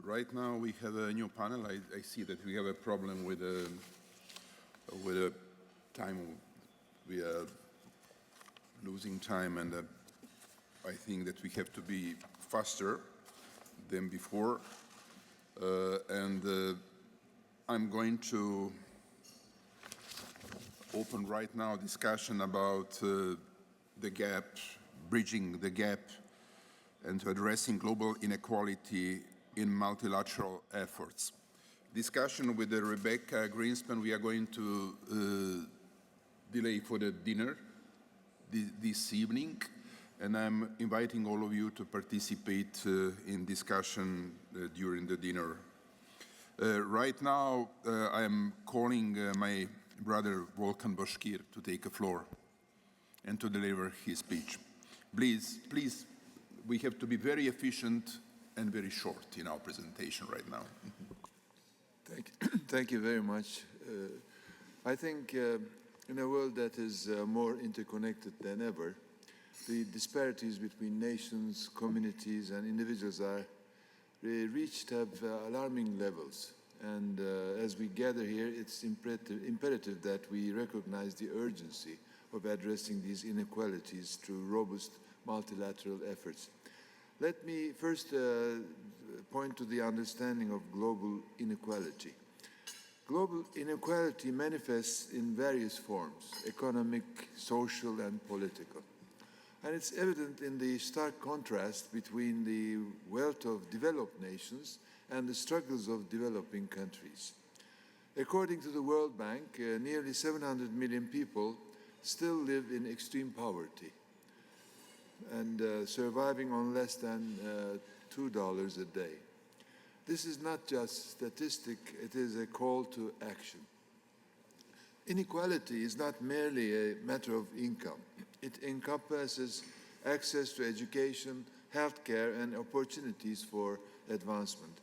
Right now we have a new panel. I see that we have a problem with the time. We are losing time, and I think that we have to be faster than before. I'm going to open right now a discussion about the gap, bridging the gap, and addressing global inequality in multilateral efforts. Discussion with Rebecca Greenspan. We are going to delay for the dinner this evening, and I'm inviting all of you to participate in discussion during the dinner. Right now, I am calling my brother Volkan Bozkır to take the floor and to deliver his speech. Please, we have to be very efficient and very short in our presentation right now. Thank you very much. I think in a world that is more interconnected than ever, the disparities between nations, communities, and individuals have alarming levels. And as we gather here, it's imperative that we recognize the urgency of addressing these inequalities through robust multilateral efforts. Let me first point to the understanding of global inequality. Global inequality manifests in various forms: economic, social, and political. And it's evident in the stark contrast between the wealth of developed nations and the struggles of developing countries. According to the World Bank, nearly 700 million people still live in extreme poverty and surviving on less than $2 a day. This is not just statistic, it is a call to action. Inequality is not merely a matter of income. It encompasses access to education, healthcare, and opportunities for advancement.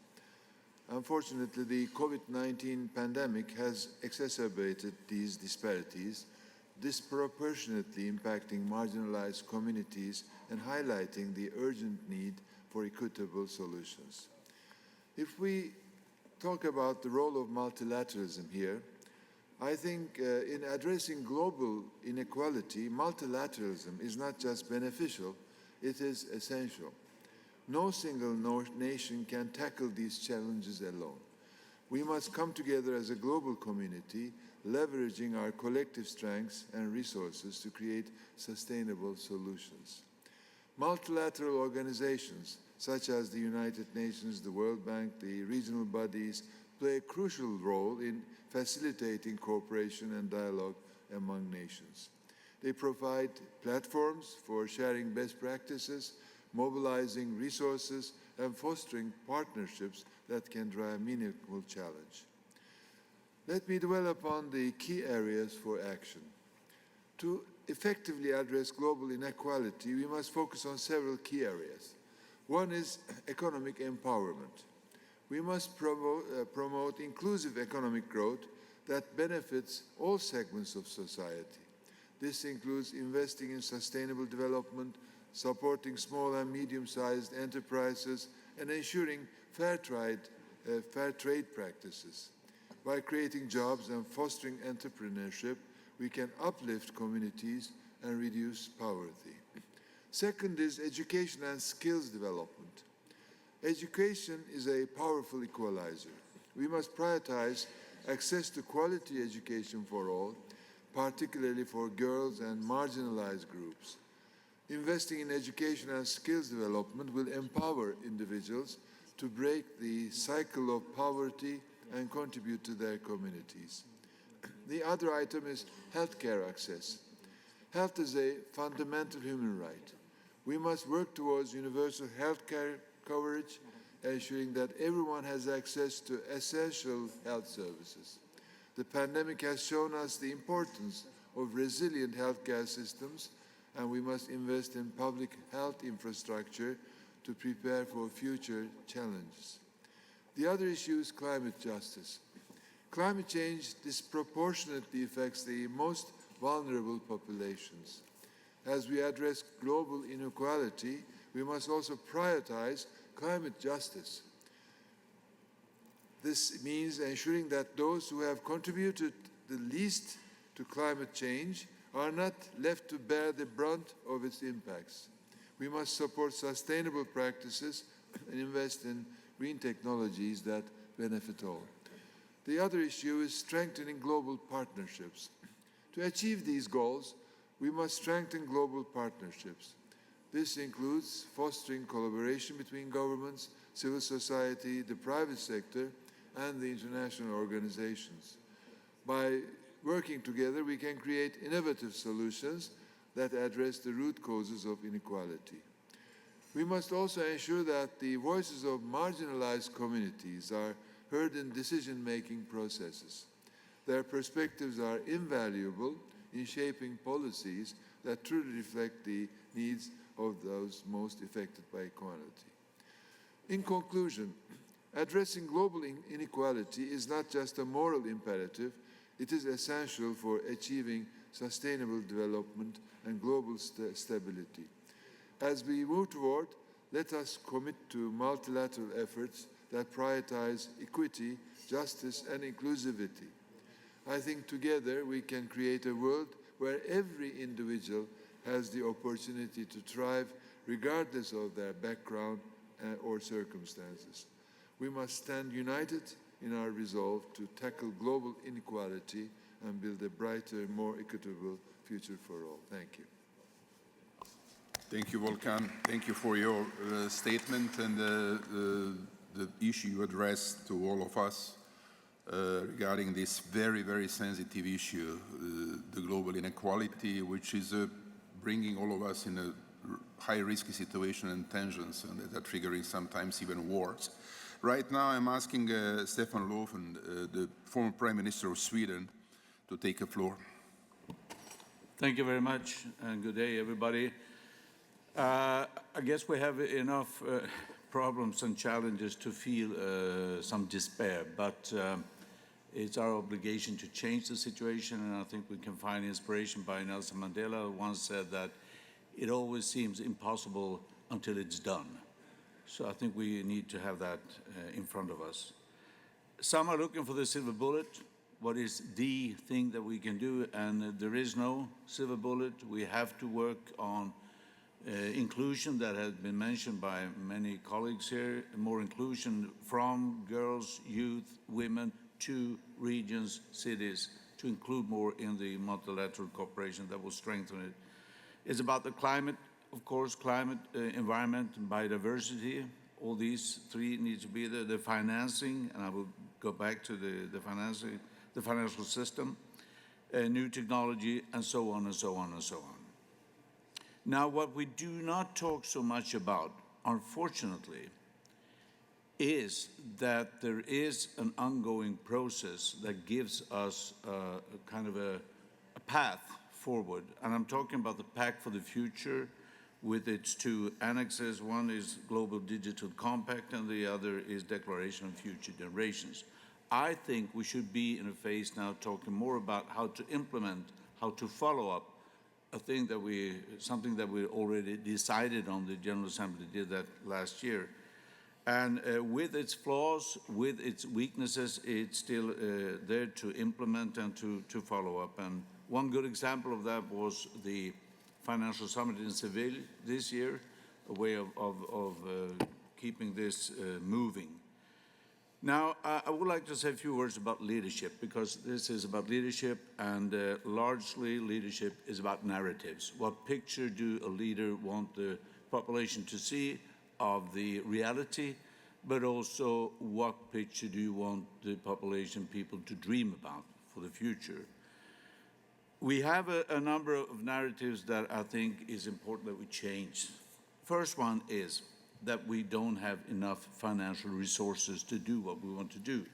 Unfortunately, the COVID-19 pandemic has exacerbated these disparities, disproportionately impacting marginalized communities and highlighting the urgent need for equitable solutions. If we talk about the role of multilateralism here, I think in addressing global inequality, multilateralism is not just beneficial, it is essential. No single nation can tackle these challenges alone. We must come together as a global community, leveraging our collective strengths and resources to create sustainable solutions. Multilateral organizations, such as the United Nations, the World Bank, the regional bodies, play a crucial role in facilitating cooperation and dialogue among nations. They provide platforms for sharing best practices, mobilizing resources, and fostering partnerships that can drive meaningful challenge. Let me dwell upon the key areas for action. To effectively address global inequality, we must focus on several key areas. One is economic empowerment. We must promote inclusive economic growth that benefits all segments of society. This includes investing in sustainable development, supporting small and medium-sized enterprises, and ensuring fair trade practices. By creating jobs and fostering entrepreneurship, we can uplift communities and reduce poverty. Second is education and skills development. Education is a powerful equalizer. We must prioritize access to quality education for all, particularly for girls and marginalized groups. Investing in education and skills development will empower individuals to break the cycle of poverty and contribute to their communities. The other item is healthcare access. Health is a fundamental human right. We must work towards universal healthcare coverage, ensuring that everyone has access to essential health services. The pandemic has shown us the importance of resilient healthcare systems, and we must invest in public health infrastructure to prepare for future challenges. The other issue is climate justice. Climate change disproportionately affects the most vulnerable populations. As we address global inequality, we must also prioritize climate justice. This means ensuring that those who have contributed the least to climate change are not left to bear the brunt of its impacts. We must support sustainable practices and invest in green technologies that benefit all. The other issue is strengthening global partnerships. To achieve these goals, we must strengthen global partnerships. This includes fostering collaboration between governments, civil society, the private sector, and the international organizations. By working together, we can create innovative solutions that address the root causes of inequality. We must also ensure that the voices of marginalized communities are heard in decision-making processes. Their perspectives are invaluable in shaping policies that truly reflect the needs of those most affected by equality. In conclusion, addressing global inequality is not just a moral imperative, it is essential for achieving sustainable development and global stability. As we move toward, let us commit to multilateral efforts that prioritize equity, justice, and inclusivity. I think together we can create a world where every individual has the opportunity to thrive regardless of their background or circumstances. We must stand united in our resolve to tackle global inequality and build a brighter, more equitable future for all. Thank you. Thank you, Volkan. Thank you for your statement and the issue you addressed to all of us regarding this very, very sensitive issue, the global inequality, which is bringing all of us in a high-risk situation and tensions, and that are triggering sometimes even wars. Right now, I'm asking Stefan Löfven, the former Prime Minister of Sweden, to take the floor. Thank you very much, and good day, everybody. I guess we have enough problems and challenges to feel some despair, but it's our obligation to change the situation, and I think we can find inspiration by Nelson Mandela, who once said that it always seems impossible until it's done. So I think we need to have that in front of us. Some are looking for the silver bullet. What is the thing that we can do? And there is no silver bullet. We have to work on inclusion that has been mentioned by many colleagues here, more inclusion from girls, youth, women to regions, cities, to include more in the multilateral cooperation that will strengthen it. It's about the climate, of course, climate, environment, and biodiversity. All these three need to be there. The financing, and I will go back to the financing, the financial system, new technology, and so on and so on and so on. Now, what we do not talk so much about, unfortunately, is that there is an ongoing process that gives us a kind of a path forward. And I'm talking about the Pact for the Future with its two annexes. One is Global Digital Compact and the other is Declaration of Future Generations. I think we should be in a phase now talking more about how to implement, how to follow up something that we already decided on. The General Assembly did that last year. And with its flaws, with its weaknesses, it's still there to implement and to follow up. And one good example of that was the Financial Summit in Seville this year, a way of keeping this moving. Now, I would like to say a few words about leadership, because this is about leadership, and largely leadership is about narratives. What picture do a leader want the population to see of the reality, but also what picture do you want the population, people, to dream about for the future? We have a number of narratives that I think is important that we change. First one is that we don't have enough financial resources to do what we want to do.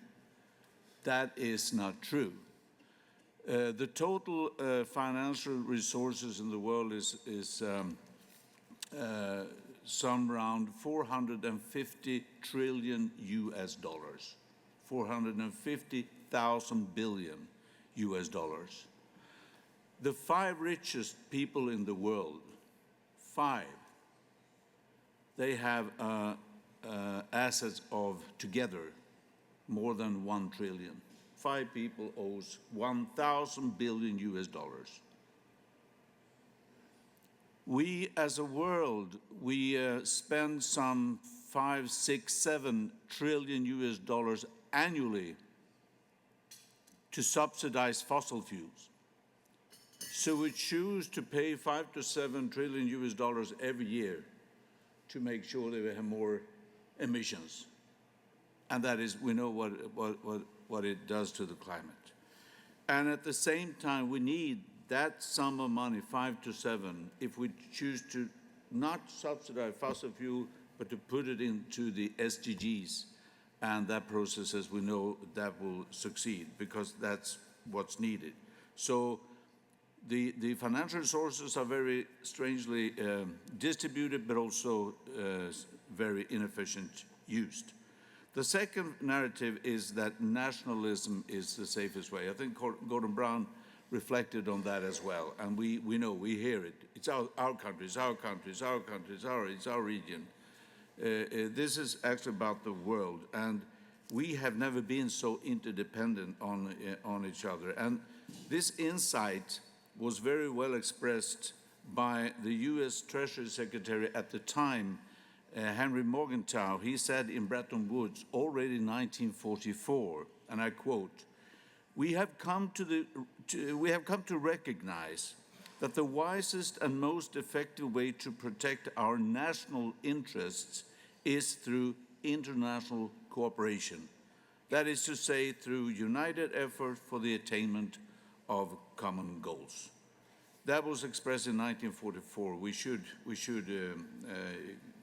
That is not true. The total financial resources in the world is some around 450 trillion US dollars, 450,000 billion US dollars. The 5 richest people in the world, 5, they have assets of together more than 1 trillion. 5 people owes 1,000 billion US dollars. We, as a world, we spend some 5, 6, 7 trillion US dollars annually to subsidize fossil fuels. So we choose to pay 5 to 7 trillion US dollars every year to make sure that we have more emissions. And that is, we know what it does to the climate. And at the same time, we need that sum of money, 5 to 7, if we choose to not subsidize fossil fuel, but to put it into the SDGs. And that process, as we know, that will succeed because that's what's needed. So the financial resources are very strangely distributed, but also very inefficient used. The second narrative is that nationalism is the safest way. I think Gordon Brown reflected on that as well, and we know, we hear it. It's our country, it's our country, it's our country, it's our region. This is actually about the world, and we have never been so interdependent on each other. And this insight was very well expressed by the US Treasury Secretary at the time, Henry Morgenthau. He said in Bretton Woods already in 1944, and I quote, we have come to recognize that the wisest and most effective way to protect our national interests is through international cooperation. That is to say, through united effort for the attainment of common goals. That was expressed in 1944. We should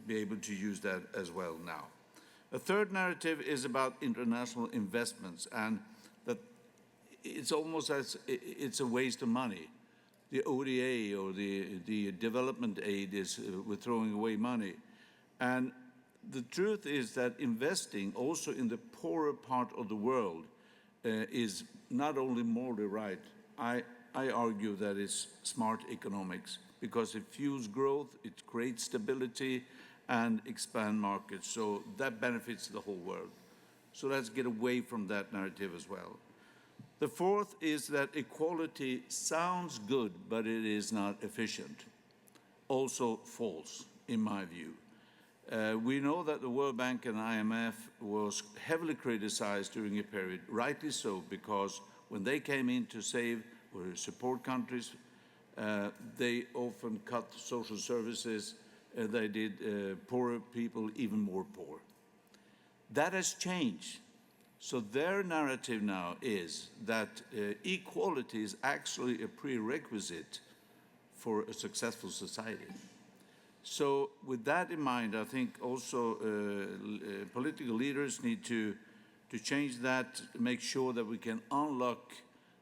be able to use that as well now. A third narrative is about international investments, and that it's almost as it's a waste of money. The ODA or the development aid is we're throwing away money. And the truth is that investing also in the poorer part of the world is not only morally right. I argue that it's smart economics because it fuels growth, it creates stability and expand markets. So that benefits the whole world. So let's get away from that narrative as well. The fourth is that equality sounds good, but it is not efficient. Also false, in my view. We know that the World Bank and IMF was heavily criticized during a period, rightly so, because when they came in to save or support countries, they often cut social services. They did poorer people even more poor. That has changed. So their narrative now is that equality is actually a prerequisite for a successful society. So with that in mind, I think also political leaders need to change that, make sure that we can unlock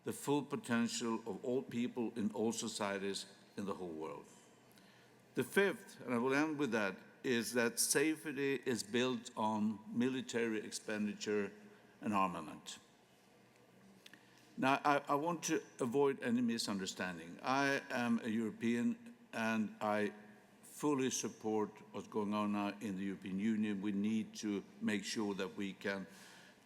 the full potential of all people in all societies in the whole world. The fifth, and I will end with that, is that safety is built on military expenditure and armament. Now, I want to avoid any misunderstanding. I am a European, and I fully support what's going on now in the European Union. We need to make sure that we can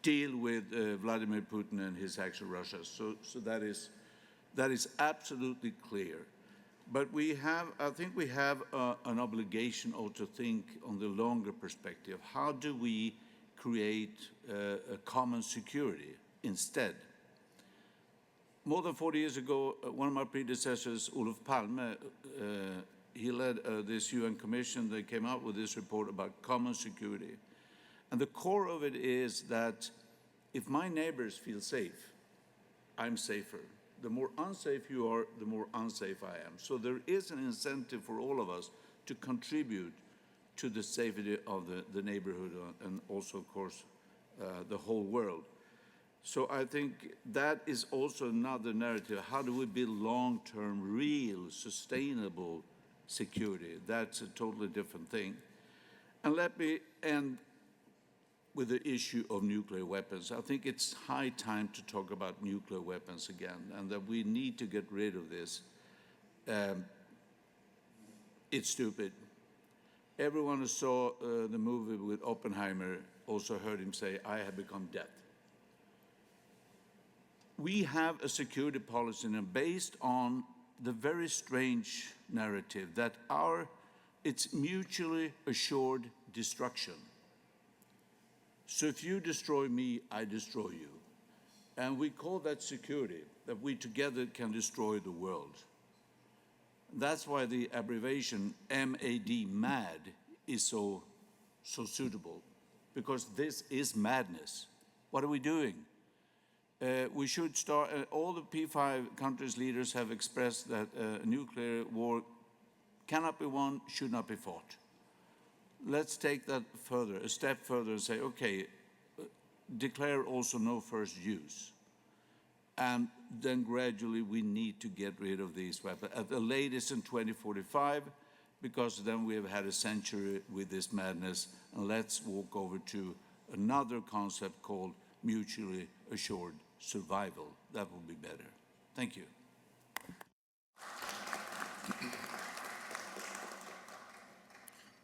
deal with Vladimir Putin and his action in Russia. So that is absolutely clear. But I think we have an obligation also to think on the longer perspective. How do we create a common security instead? More than 40 years ago, one of my predecessors, Olof Palme, he led this UN commission. They came out with this report about common security. And the core of it is that if my neighbors feel safe, I'm safer. The more unsafe you are, the more unsafe I am. So there is an incentive for all of us to contribute to the safety of the neighborhood and also, of course, the whole world. So I think that is also another narrative. How do we build long-term, real, sustainable security? That's a totally different thing. And let me end with the issue of nuclear weapons. I think it's high time to talk about nuclear weapons again, and that we need to get rid of this. It's stupid. Everyone who saw the movie with Oppenheimer also heard him say, I have become death. we have a security policy now based on the very strange narrative that it's mutually assured destruction. So if you destroy me, I destroy you. And we call that security, that we together can destroy the world. That's why the abbreviation MAD, MAD, is so suitable, because this is madness. What are we doing? We should start, all the P5 countries' leaders have expressed that a nuclear war cannot be won, should not be fought. Let's take that further, a step further, and say, okay, declare also no first use. And then gradually we need to get rid of these weapons, at the latest in 2045, because then we have had a century with this madness, and let's walk over to another concept called mutually assured survival. That will be better. Thank you.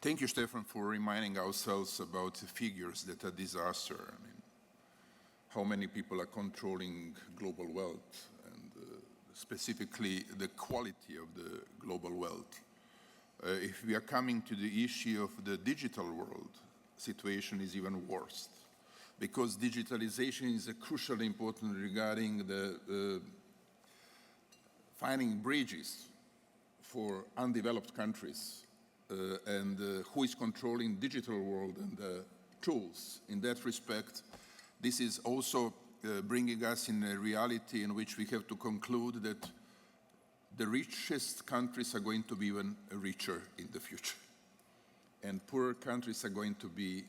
Thank you, Stefan, for reminding ourselves about the figures that are disaster. I mean, how many people are controlling global wealth, and specifically the quality of the global wealth. If we are coming to the issue of the digital world, situation is even worse, because digitalization is crucially important regarding the finding bridges for undeveloped countries, and who is controlling digital world and tools. In that respect, this is also bringing us in a reality in which we have to conclude that the richest countries are going to be even richer in the future, and poorer countries are going to be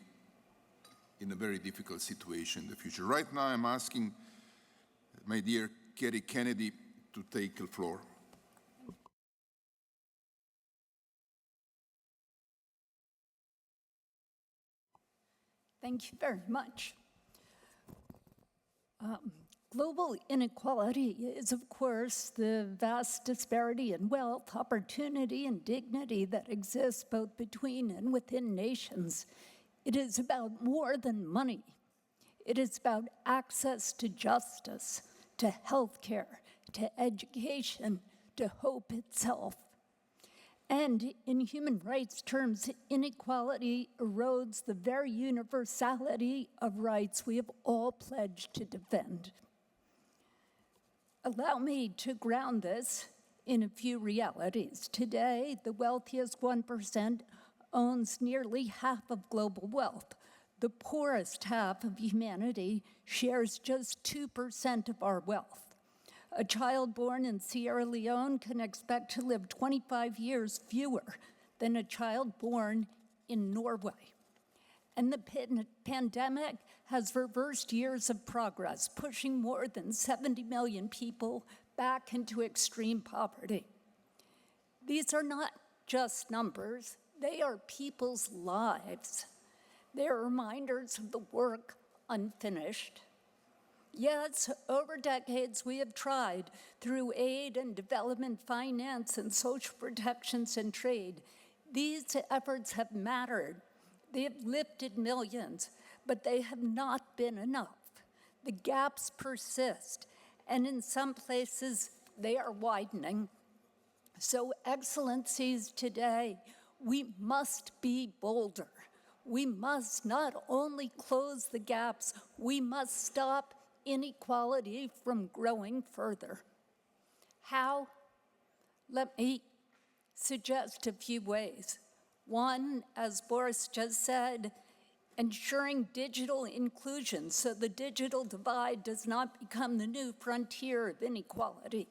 in a very difficult situation in the future. Right now, I'm asking my dear Kerry Kennedy to take the floor. Thank you very much. Global inequality is, of course, the vast disparity in wealth, opportunity, and dignity that exists both between and within nations. It is about more than money. It is about access to justice, to healthcare, to education, to hope itself. And in human rights terms, inequality erodes the very universality of rights we have all pledged to defend. Allow me to ground this in a few realities. Today, the wealthiest 1% owns nearly half of global wealth. The poorest half of humanity shares just 2% of our wealth. A child born in Sierra Leone can expect to live 25 years fewer than a child born in Norway. And the pandemic has reversed years of progress, pushing more than 70 million people back into extreme poverty. These are not just numbers, they are people's lives. They are reminders of the work unfinished. Yes, over decades we have tried, through aid and development finance and social protections and trade. These efforts have mattered. They have lifted millions, but they have not been enough. The gaps persist, and in some places they are widening. So, Excellencies, today we must be bolder. We must not only close the gaps, we must stop inequality from growing further. How? Let me suggest a few ways. One, as Boris just said, ensuring digital inclusion so the digital divide does not become the new frontier of inequality.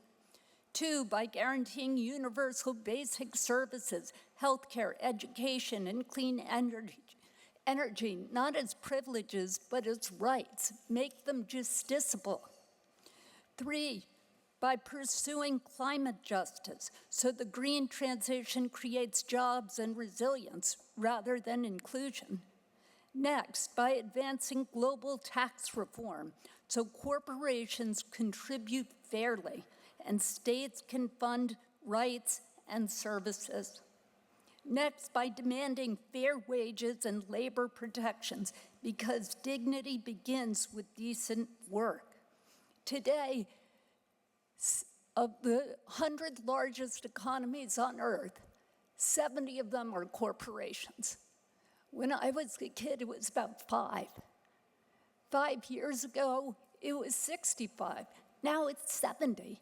Two, by guaranteeing universal basic services, healthcare, education, and clean energy, not as privileges, but as rights. Make them justiciable. Three, by pursuing climate justice, so the green transition creates jobs and resilience rather than inclusion. Next, by advancing global tax reform, so corporations contribute fairly and states can fund rights and services. Next, by demanding fair wages and labor protections, because dignity begins with decent work. Today, Of the 100 largest economies on Earth, 70 of them are corporations. When I was a kid, it was about 5. 5 years ago, it was 65. Now it's 70.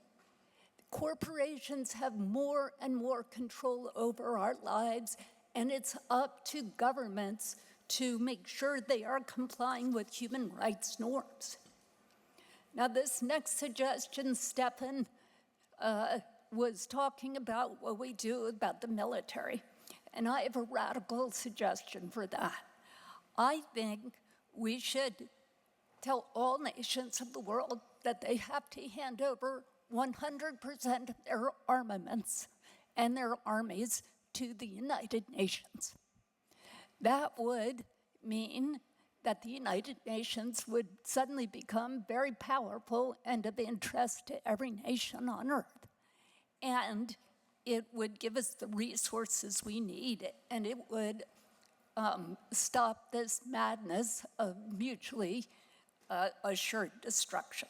Corporations have more and more control over our lives, and it's up to governments to make sure they are complying with human rights norms. Now, this next suggestion, Stefan was talking about what we do about the military, and I have a radical suggestion for that. I think we should tell all nations of the world that they have to hand over 100% of their armaments and their armies to the United Nations. That would mean that the United Nations would suddenly become very powerful and of interest to every nation on Earth. And it would give us the resources we need, and it would stop this madness of mutually assured destruction.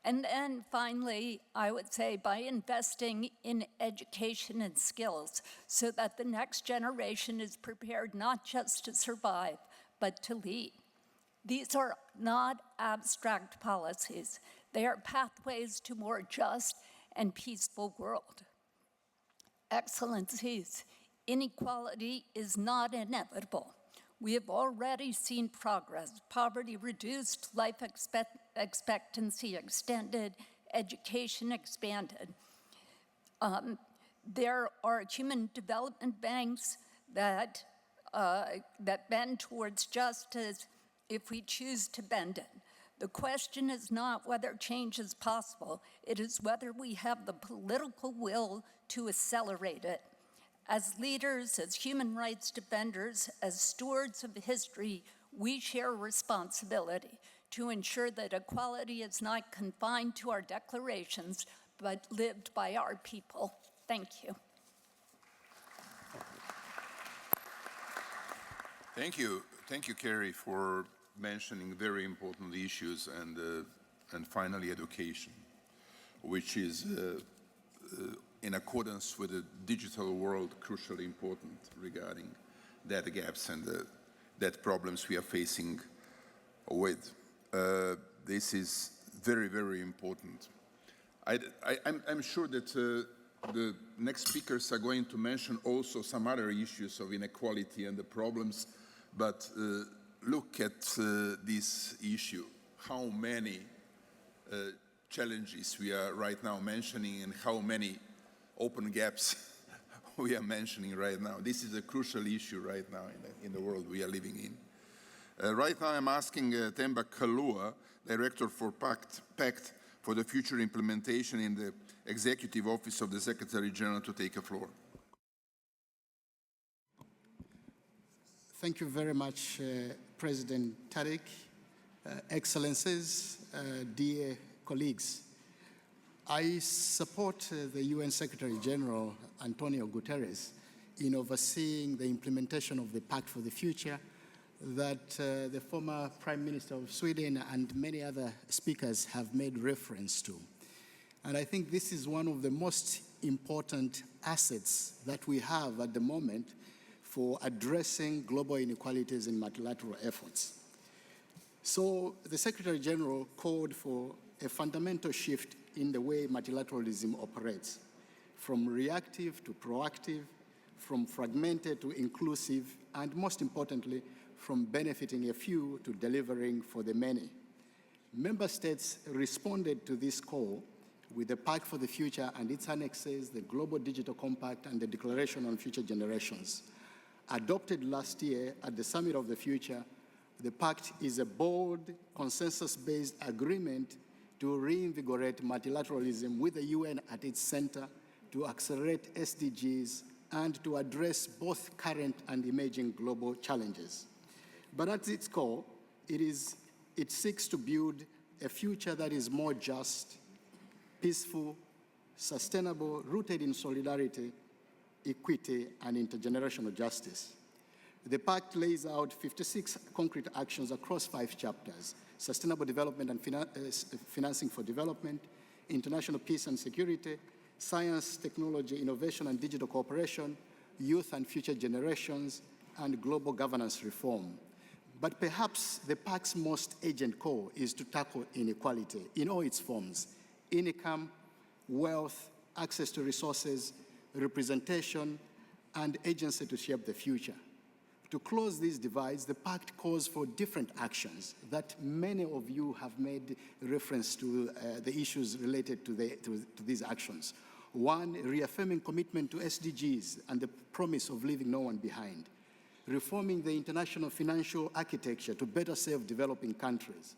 And then finally, I would say by investing in education and skills so that the next generation is prepared not just to survive, but to lead. These are not abstract policies. They are pathways to a more just and peaceful world. Excellencies, inequality is not inevitable. We have already seen progress. Poverty reduced, life expectancy extended, education expanded. There are human development banks that bend towards justice if we choose to bend it. The question is not whether change is possible, it is whether we have the political will to accelerate it. As leaders, as human rights defenders, as stewards of history, we share responsibility to ensure that equality is not confined to our declarations, but lived by our people. Thank you. Thank you, Kerry, for mentioning very important issues and finally education, which is in accordance with the digital world, crucially important regarding data gaps and that problems we are facing with. This is very, very important. I'm sure that the next speakers are going to mention also some other issues of inequality and the problems, but look at this issue, how many challenges we are right now mentioning and how many open gaps we are mentioning right now. This is a crucial issue right now in the world we are living in. Right now I'm asking Themba Kalua, Director for PACT for the future implementation in the Executive Office of the Secretary General, to take a floor. Thank you very much, President Tariq, Excellencies, dear colleagues. I support the UN Secretary General, Antonio Guterres, in overseeing the implementation of the Pact for the Future that the former Prime Minister of Sweden and many other speakers have made reference to. And I think this is one of the most important assets that we have at the moment for addressing global inequalities in multilateral efforts. So the Secretary General called for a fundamental shift in the way multilateralism operates, from reactive to proactive, from fragmented to inclusive, and most importantly, from benefiting a few to delivering for the many. Member states responded to this call with the Pact for the Future and its annexes, the Global Digital Compact and the Declaration on Future Generations. Adopted last year at the Summit of the Future, the Pact is a bold, consensus-based agreement to reinvigorate multilateralism with the UN at its center, to accelerate SDGs, and to address both current and emerging global challenges. But at its core, it seeks to build a future that is more just, peaceful, sustainable, rooted in solidarity, equity, and intergenerational justice. The Pact lays out 56 concrete actions across 5 chapters: sustainable development and financing for development, international peace and security, science, technology, innovation and digital cooperation, youth and future generations, and global governance reform. But perhaps the Pact's most urgent call is to tackle inequality in all its forms: income, wealth, access to resources, representation, and agency to shape the future. To close these divides, the Pact calls for different actions that many of you have made reference to the issues related to these actions. One, reaffirming commitment to SDGs and the promise of leaving no one behind. Reforming the international financial architecture to better serve developing countries.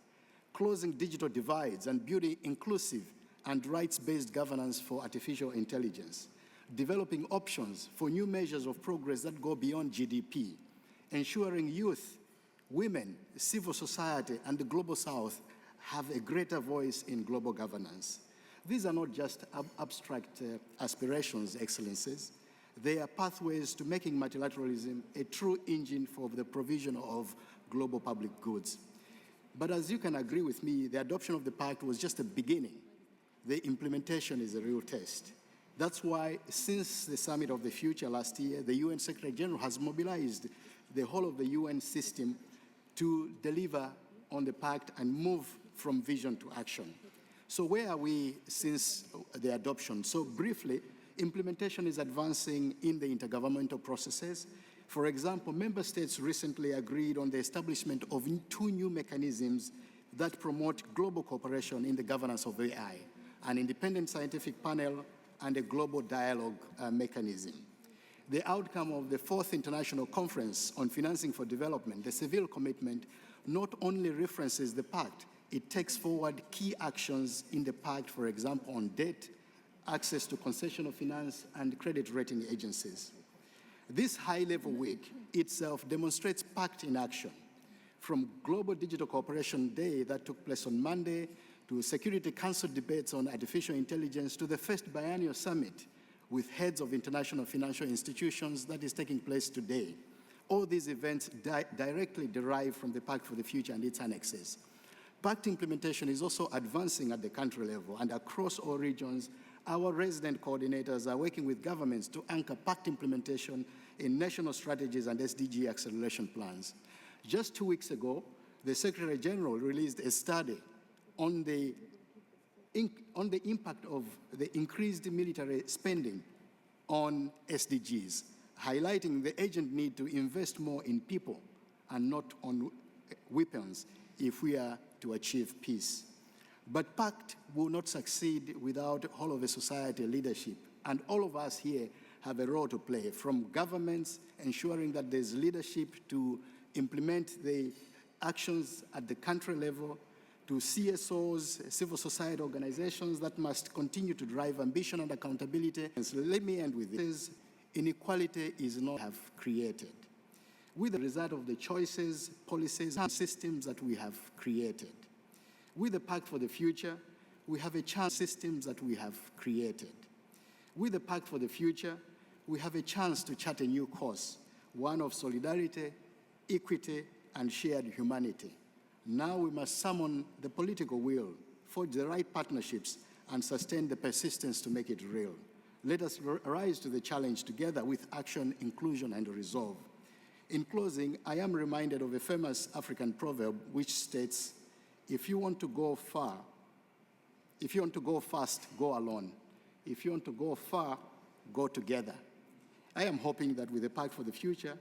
Closing digital divides and building inclusive and rights-based governance for artificial intelligence. Developing options for new measures of progress that go beyond GDP. Ensuring youth, women, civil society, and the Global South have a greater voice in global governance. These are not just abstract aspirations, Excellencies. They are pathways to making multilateralism a true engine for the provision of global public goods. But as you can agree with me, the adoption of the Pact was just a beginning. The implementation is a real test. That's why, since the Summit of the Future last year, the UN Secretary General has mobilized the whole of the UN system to deliver on the Pact and move from vision to action. So where are we since the adoption? So briefly, implementation is advancing in the intergovernmental processes. For example, member states recently agreed on the establishment of 2 new mechanisms that promote global cooperation in the governance of AI, an independent scientific panel and a global dialogue mechanism. The outcome of the 4th International Conference on Financing for Development, the Seville Commitment, not only references the Pact, it takes forward key actions in the Pact, for example, on debt, access to concessional finance, and credit rating agencies. This high-level week itself demonstrates Pact in action, from Global Digital Cooperation Day that took place on Monday, to Security Council debates on artificial intelligence, to the first biennial summit with heads of international financial institutions that is taking place today. All these events directly derive from the Pact for the Future and its annexes. Pact implementation is also advancing at the country level, and across all regions, our resident coordinators are working with governments to anchor Pact implementation in national strategies and SDG acceleration plans. Just 2 weeks ago, the Secretary General released a study on the impact of the increased military spending on SDGs, highlighting the urgent need to invest more in people and not on weapons if we are to achieve peace. But Pact will not succeed without whole of the society leadership, and all of us here have a role to play, from governments ensuring that there's leadership to implement the actions at the country level, to CSOs, civil society organizations that must continue to drive ambition and accountability. And so let me end with this. Inequality is not have created. With the result of the choices, policies, and systems that we have created. With the Pact for the Future, we have a chance systems that we have created. With the Pact for the Future, we have a chance to chart a new course, one of solidarity, equity, and shared humanity. Now we must summon the political will, forge the right partnerships, and sustain the persistence to make it real. Let us rise to the challenge together with action, inclusion, and resolve. In closing, I am reminded of a famous African proverb which states, if you want to go far, if you want to go fast, go alone. If you want to go far, go together. I am hoping that with the Pact for the Future,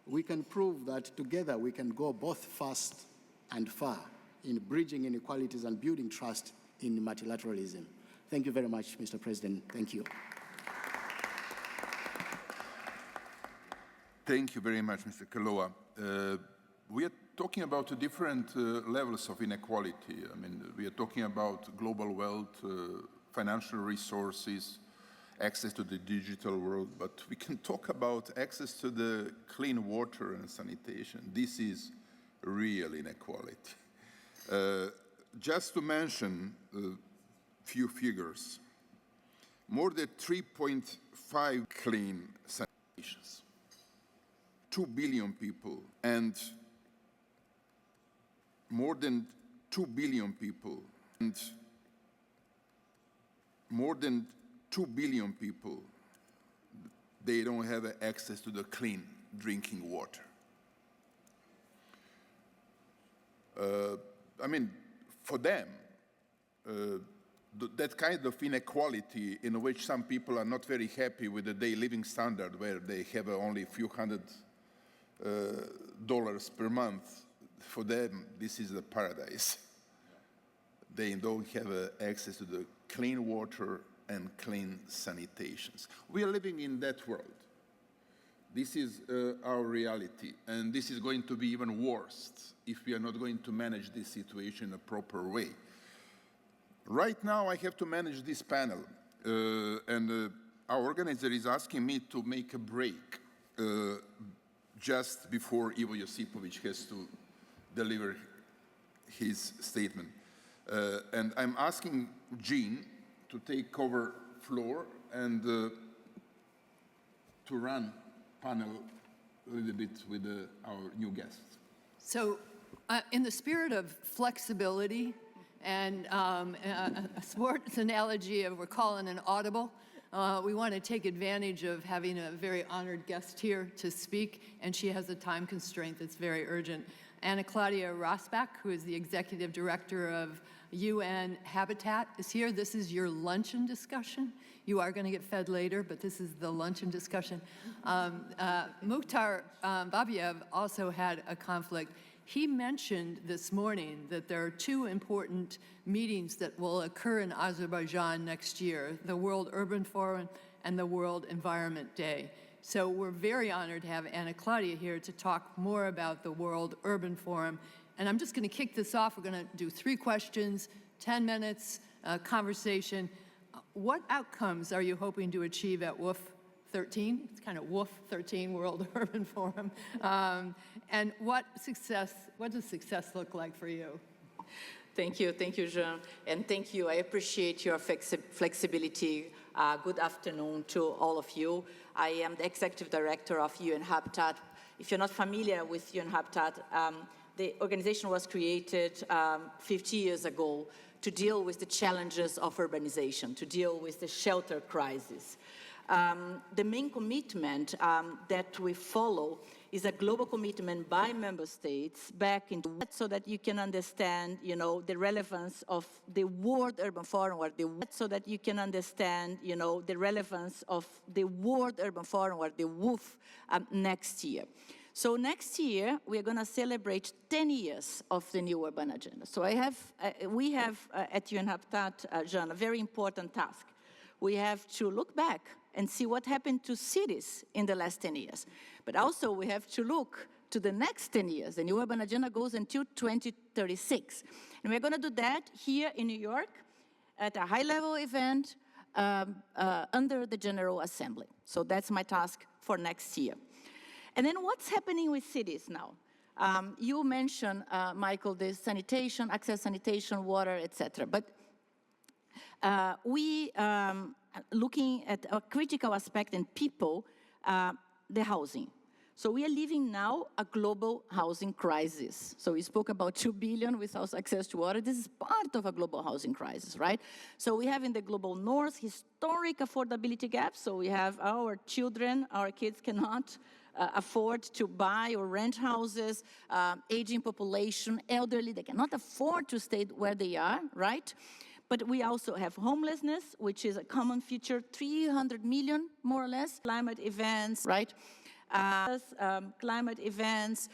we can prove that together we can go both fast and far in bridging inequalities and building trust in multilateralism. Thank you very much, Mr. President. Thank you. Thank you very much, Mr. Kaloa. We are talking about different levels of inequality. I mean, we are talking about global wealth, financial resources, access to the digital world, but we can talk about access to the clean water and sanitation. This is real inequality. Just to mention a few figures, more than 3.5 clean sanitations, 2 billion people, and more than 2 billion people, and more than 2 billion people, they don't have access to the clean drinking water. I mean, for them, that kind of inequality in which some people are not very happy with the daily living standard, where they have only a few $100 per month, for them, this is the paradise. They don't have access to the clean water and clean sanitations. We are living in that world. This is our reality, and this is going to be even worse if we are not going to manage this situation in a proper way. Right now, I have to manage this panel, and our organizer is asking me to make a break just before Ivo Josipovic has to deliver his statement. And I'm asking Jean to take over floor and to run panel a little bit with our new guests. So in the spirit of flexibility and a sports analogy of we're calling an audible, we want to take advantage of having a very honored guest here to speak, and she has a time constraint that's very urgent. Anna Claudia Rosbach, who is the executive director of UN Habitat, is here. This is your luncheon discussion. You are going to get fed later, but this is the luncheon discussion. Mukhtar Babiev also had a conflict. He mentioned this morning that there are two important meetings that will occur in Azerbaijan next year, the World Urban Forum and the World Environment Day. So we're very honored to have Anna Claudia here to talk more about the World Urban Forum. And I'm just going to kick this off. We're going to do 3 questions, 10 minutes, conversation. What outcomes are you hoping to achieve at WUF 13? It's kind of WUF 13, World Urban Forum. And what does success look like for you? Thank you, Jean, and thank you. I appreciate your flexibility. Good afternoon to all of you. I am the executive director of UN Habitat. If you're not familiar with UN Habitat, the organization was created 50 years ago to deal with the challenges of urbanization, to deal with the shelter crisis. The main commitment that we follow is a global commitment by member states back into so that you can understand, the relevance of the World Urban Forum, or so that you can understand, the relevance of the World Urban Forum, or the WUF, next year. So next year, we're going to celebrate 10 years of the new urban agenda. So we have at UN Habitat, Jean, a very important task. We have to look back and see what happened to cities in the last 10 years. But also, we have to look to the next 10 years. The new urban agenda goes until 2036. And we're going to do that here in New York at a high-level event under the General Assembly. So that's my task for next year. And then what's happening with cities now? You mentioned, Michael, the sanitation, access sanitation, water, etc. But we looking at a critical aspect in people, the housing. So we are living now a global housing crisis. So we spoke about 2 billion without access to water. This is part of a global housing crisis, right? So we have in the global north historic affordability gaps. So we have our children, our kids cannot afford to buy or rent houses, aging population, elderly, they cannot afford to stay where they are, right? But we also have homelessness, which is a common feature, 300 million, more or less, climate events, right? Climate events,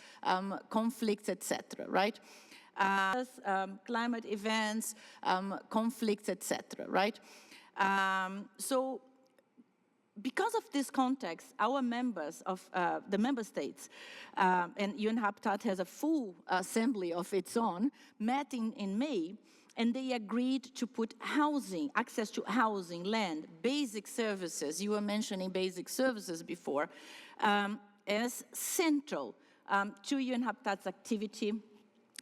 conflicts, etc., right? Climate events, conflicts, etc., right? So because of this context, our members of the member states, and UN Habitat has a full assembly of its own, met in May, and they agreed to put housing, access to housing, land, basic services, you were mentioning basic services before, as central to UN Habitat's activity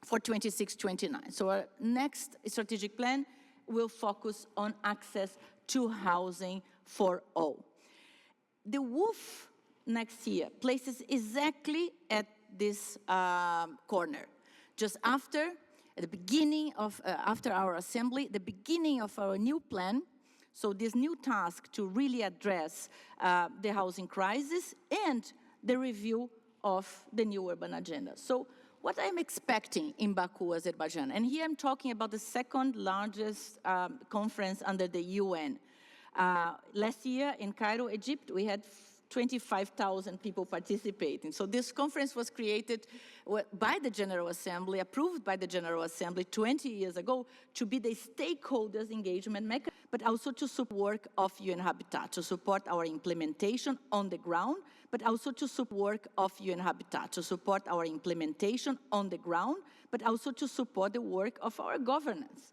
for 26-29. So our next strategic plan will focus on access to housing for all. The WUF next year places exactly at this corner, just after, at the beginning of, after our assembly, the beginning of our new plan So this new task to really address the housing crisis and the review of the new urban agenda. So what I'm expecting in Baku, Azerbaijan, and here I'm talking about the second largest conference under the UN. Last year in Cairo, Egypt, we had 25,000 people participating. So this conference was created by the General Assembly, approved by the General Assembly 20 years ago to be the stakeholders engagement mechanism, but also to support work of UN Habitat, to support our implementation on the ground, but also to support work of UN Habitat, to support our implementation on the ground, but also to support the work of our governance.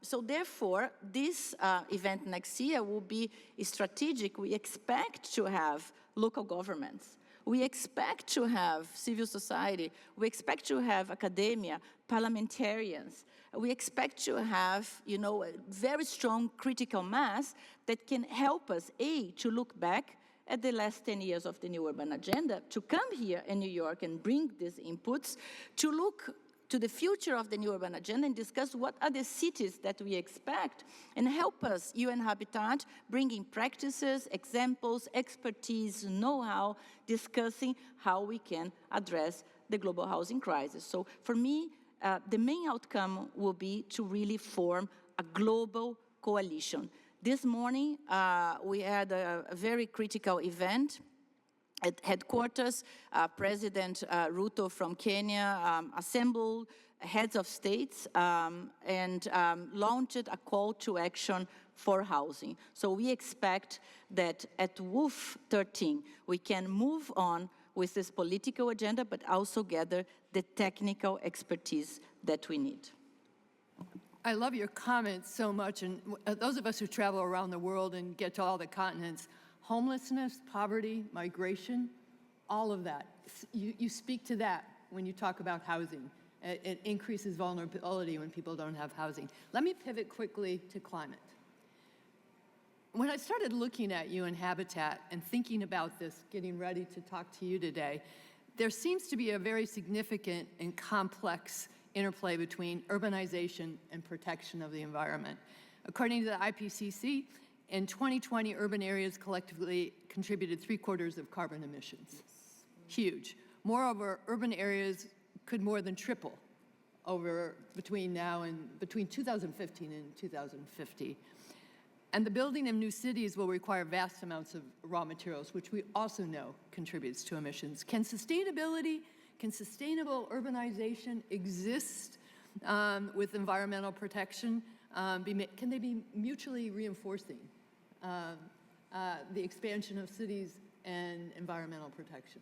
So therefore, this event next year will be strategic. We expect to have local governments. We expect to have civil society. We expect to have academia, parliamentarians. We expect to have, you know, a very strong critical mass that can help us, to look back at the last 10 years of the new urban agenda, to come here in New York and bring these inputs, to look to the future of the new urban agenda and discuss what are the cities that we expect and help us, UN Habitat, bringing practices, examples, expertise, know-how, discussing how we can address the global housing crisis. So for me, the main outcome will be to really form a global coalition. This morning, we had a very critical event at headquarters. President Ruto from Kenya assembled heads of states and launched a call to action for housing. So we expect that at WOOF 13, we can move on with this political agenda, but also gather the technical expertise that we need. I love your comments so much, and those of us who travel around the world and get to all the continents, homelessness, poverty, migration, all of that. You speak to that when you talk about housing. It increases vulnerability when people don't have housing. Let me pivot quickly to climate. When I started looking at UN Habitat and thinking about this, getting ready to talk to you today, there seems to be a very significant and complex interplay between urbanization and protection of the environment. According to the IPCC, in 2020, urban areas collectively contributed 3/4 of carbon emissions. Yes. Huge. Moreover, urban areas could more than triple between 2015 and 2050. And the building of new cities will require vast amounts of raw materials, which we also know contributes to emissions. Can sustainable urbanization exist with environmental protection? Can they be mutually reinforcing? The expansion of cities and environmental protection?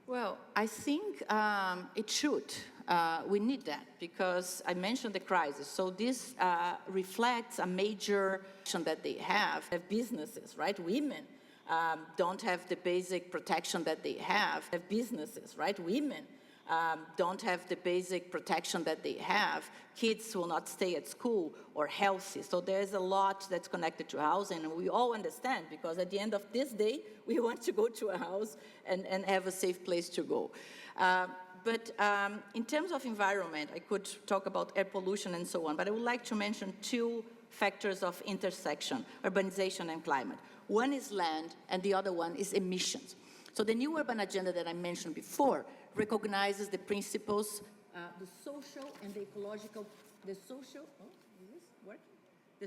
Well, I think it should. We need that because I mentioned the crisis. So this reflects a major action that they have businesses, right? Women don't have the basic protection that they have businesses, right? Women don't have the basic protection that they have. Kids will not stay at school or healthy. So there's a lot that's connected to housing, and we all understand because at the end of this day, we want to go to a house and have a safe place to go. But in terms of environment, I could talk about air pollution and so on, but I would like to mention two factors of intersection, urbanization and climate. One is land, and the other one is emissions. So the new urban agenda that I mentioned before recognizes the principles, the social and the ecological, the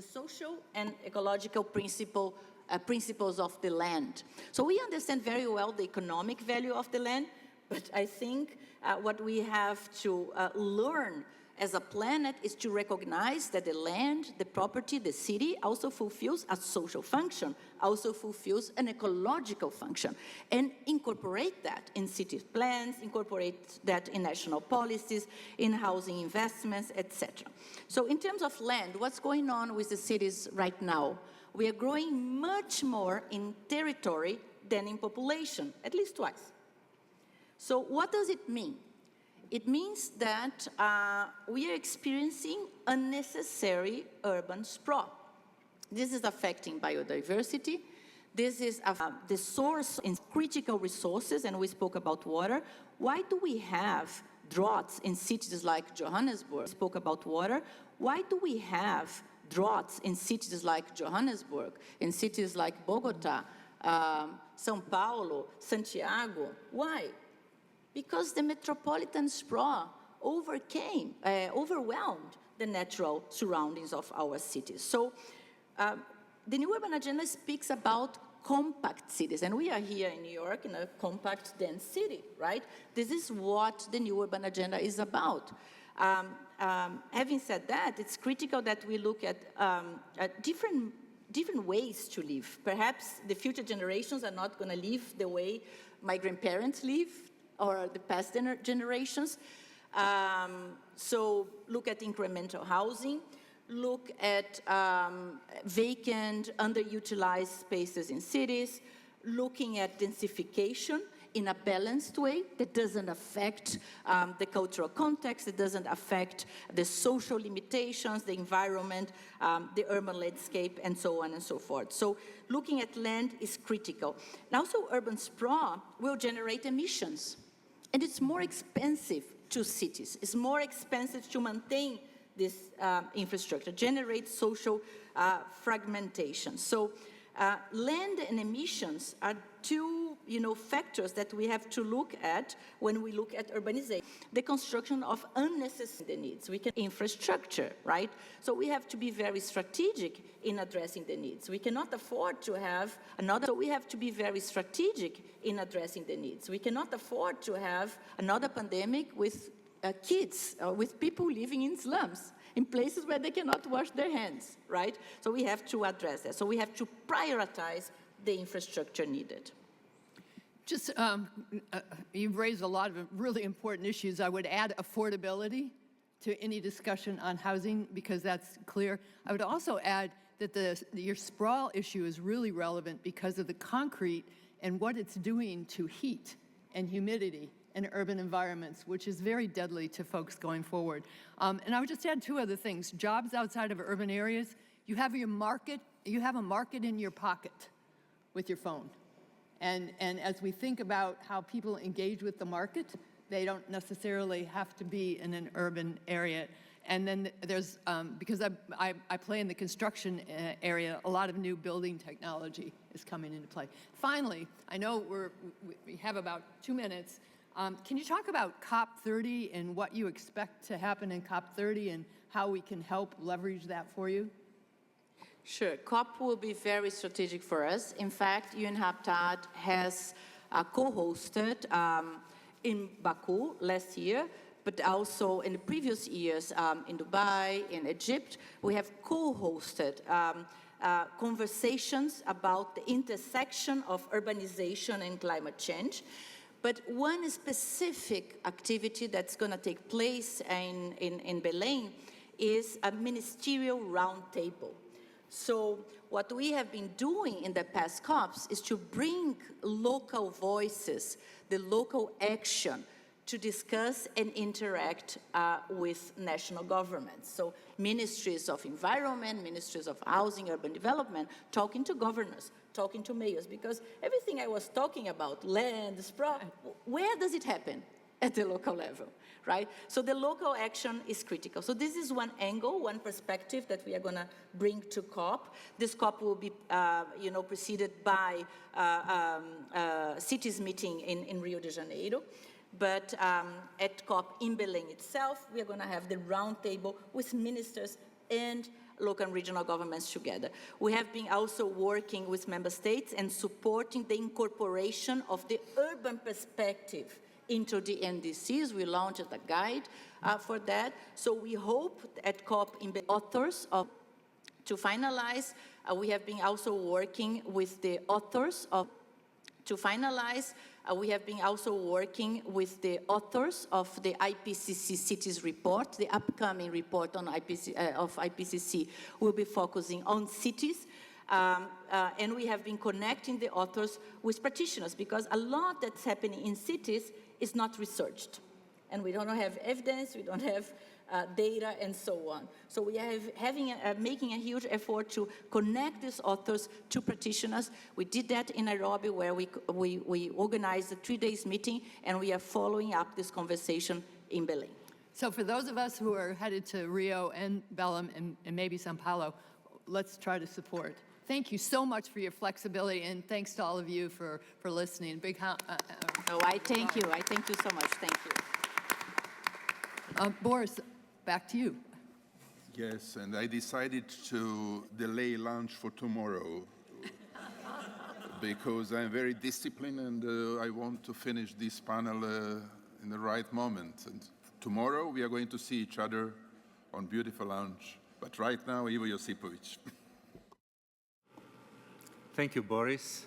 social and ecological principles of the land. So we understand very well the economic value of the land, but I think what we have to learn as a planet is to recognize that the land, the property, the city also fulfills a social function, also fulfills an ecological function, and incorporate that in city plans, incorporate that in national policies, in housing investments, etc. So in terms of land, what's going on with the cities right now? We are growing much more in territory than in population, at least twice. So what does it mean? It means that we are experiencing unnecessary urban sprawl. This is affecting biodiversity. This is the source in critical resources, and we spoke about water. Why do we have droughts in cities like Johannesburg? We spoke about water. Why do we have droughts in cities like Johannesburg, in cities like Bogota, São Paulo, Santiago. Why? Because the metropolitan sprawl overwhelmed the natural surroundings of our cities. So the New Urban Agenda speaks about compact cities, and we are here in New York in a compact, dense city, right? This is what the New Urban Agenda is about. Having said that, it's critical that we look at different ways to live. Perhaps the future generations are not going to live the way my grandparents live or the past generations. So look at incremental housing, look at vacant, underutilized spaces in cities, looking at densification in a balanced way that doesn't affect the cultural context, it doesn't affect the social limitations, the environment, the urban landscape, and so on and so forth. So looking at land is critical. And also urban sprawl will generate emissions. And it's more expensive to cities. It's more expensive to maintain this infrastructure, generate social fragmentation. So land and emissions are two factors that we have to look at when we look at urbanization. The construction of unnecessary needs. We can infrastructure, right? So we have to be very strategic in addressing the needs. We cannot afford to have another, so we have to be very strategic in addressing the needs. We cannot afford to have another pandemic with kids, with people living in slums, in places where they cannot wash their hands, right? So we have to address that. So we have to prioritize the infrastructure needed. Just, you've raised a lot of really important issues. I would add affordability to any discussion on housing, because that's clear. I would also add that your sprawl issue is really relevant because of the concrete and what it's doing to heat and humidity in urban environments, which is very deadly to folks going forward. And I would just add two other things. Jobs outside of urban areas, you have a market in your pocket with your phone. And as we think about how people engage with the market, they don't necessarily have to be in an urban area. And then there's, because I play in the construction area, a lot of new building technology is coming into play. Finally, I know we have about 2 minutes. Can you talk about COP30 and what you expect to happen in COP30 and how we can help leverage that for you? Sure. COP will be very strategic for us. In fact, UN Habitat has co-hosted in Baku last year, but also in the previous years in Dubai, in Egypt. We have co-hosted conversations about the intersection of urbanization and climate change. But one specific activity that's going to take place in Belém is a ministerial roundtable. So what we have been doing in the past COPs is to bring local voices, the local action, to discuss and interact with national governments. So ministries of environment, ministries of housing, urban development, talking to governors, talking to mayors, because everything I was talking about, land, sprawl, where does it happen? At the local level, right? So the local action is critical. So this is one angle, one perspective that we are going to bring to COP. This COP will be, preceded by cities meeting in Rio de Janeiro. But at COP in Belém itself, we are going to have the roundtable with ministers and local and regional governments together. We have been also working with member states and supporting the incorporation of the urban perspective into the NDCs. We launched a guide for that. So we hope at COP in the authors to finalize. We have been also working with the authors of the IPCC Cities report. The upcoming report on IPCC will be focusing on cities. And we have been connecting the authors with practitioners, because a lot that's happening in cities is not researched. And we don't have evidence, we don't have data, and so on. So we are making a huge effort to connect these authors to practitioners. We did that in Nairobi, where we organized a 3-day meeting, and we are following up this conversation in Belém. So for those of us who are headed to Rio and Belém and maybe Sao Paulo, let's try to support. Thank you so much for your flexibility, and thanks to all of you for listening. I thank you. I thank you so much. Thank you. Boris, back to you. Yes, and I decided to delay lunch for tomorrow because I'm very disciplined and I want to finish this panel in the right moment. And tomorrow we are going to see each other on beautiful lunch. But right now, Ivo Josipovic. Thank you, Boris.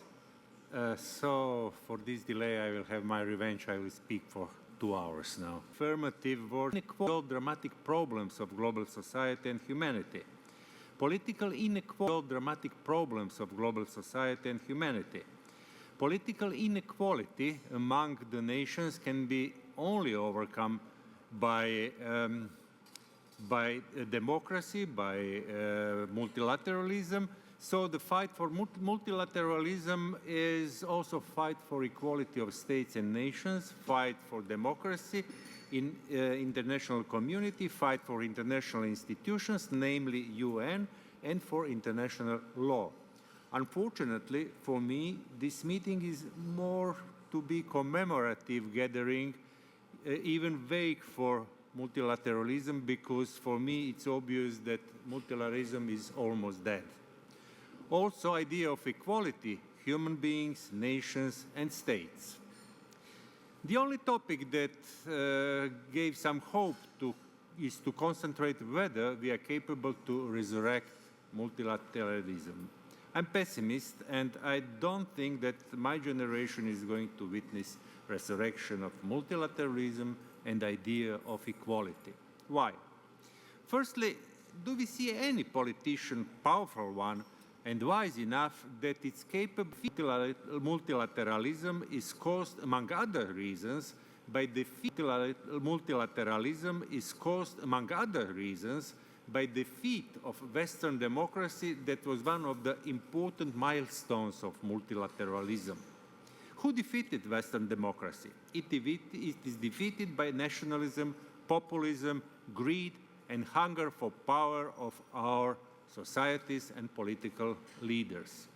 So for this delay, I will have my revenge. I will speak for 2 hours now. Affirmative words equal dramatic problems of global society and humanity. Political inequality, dramatic problems of global society and humanity. Political inequality among the nations can be only overcome by democracy, by multilateralism. So the fight for multilateralism is also fight for equality of states and nations, fight for democracy in international community, fight for international institutions, namely UN, and for international law. Unfortunately, for me, this meeting is more to be commemorative gathering, even vague for multilateralism, because for me it's obvious that multilateralism is almost dead. Also, idea of equality, human beings, nations, and states. The only topic that gave some hope is to concentrate whether we are capable to resurrect multilateralism. I'm pessimist, and I don't think that my generation is going to witness resurrection of multilateralism and idea of equality. Why? Firstly, do we see any politician, powerful one, and wise enough that its capable multilateralism is caused, among other reasons, by the defeat of Western democracy that was one of the important milestones of multilateralism. Who defeated Western democracy? It is defeated by nationalism, populism, greed, and hunger for power of our societies and political leaders.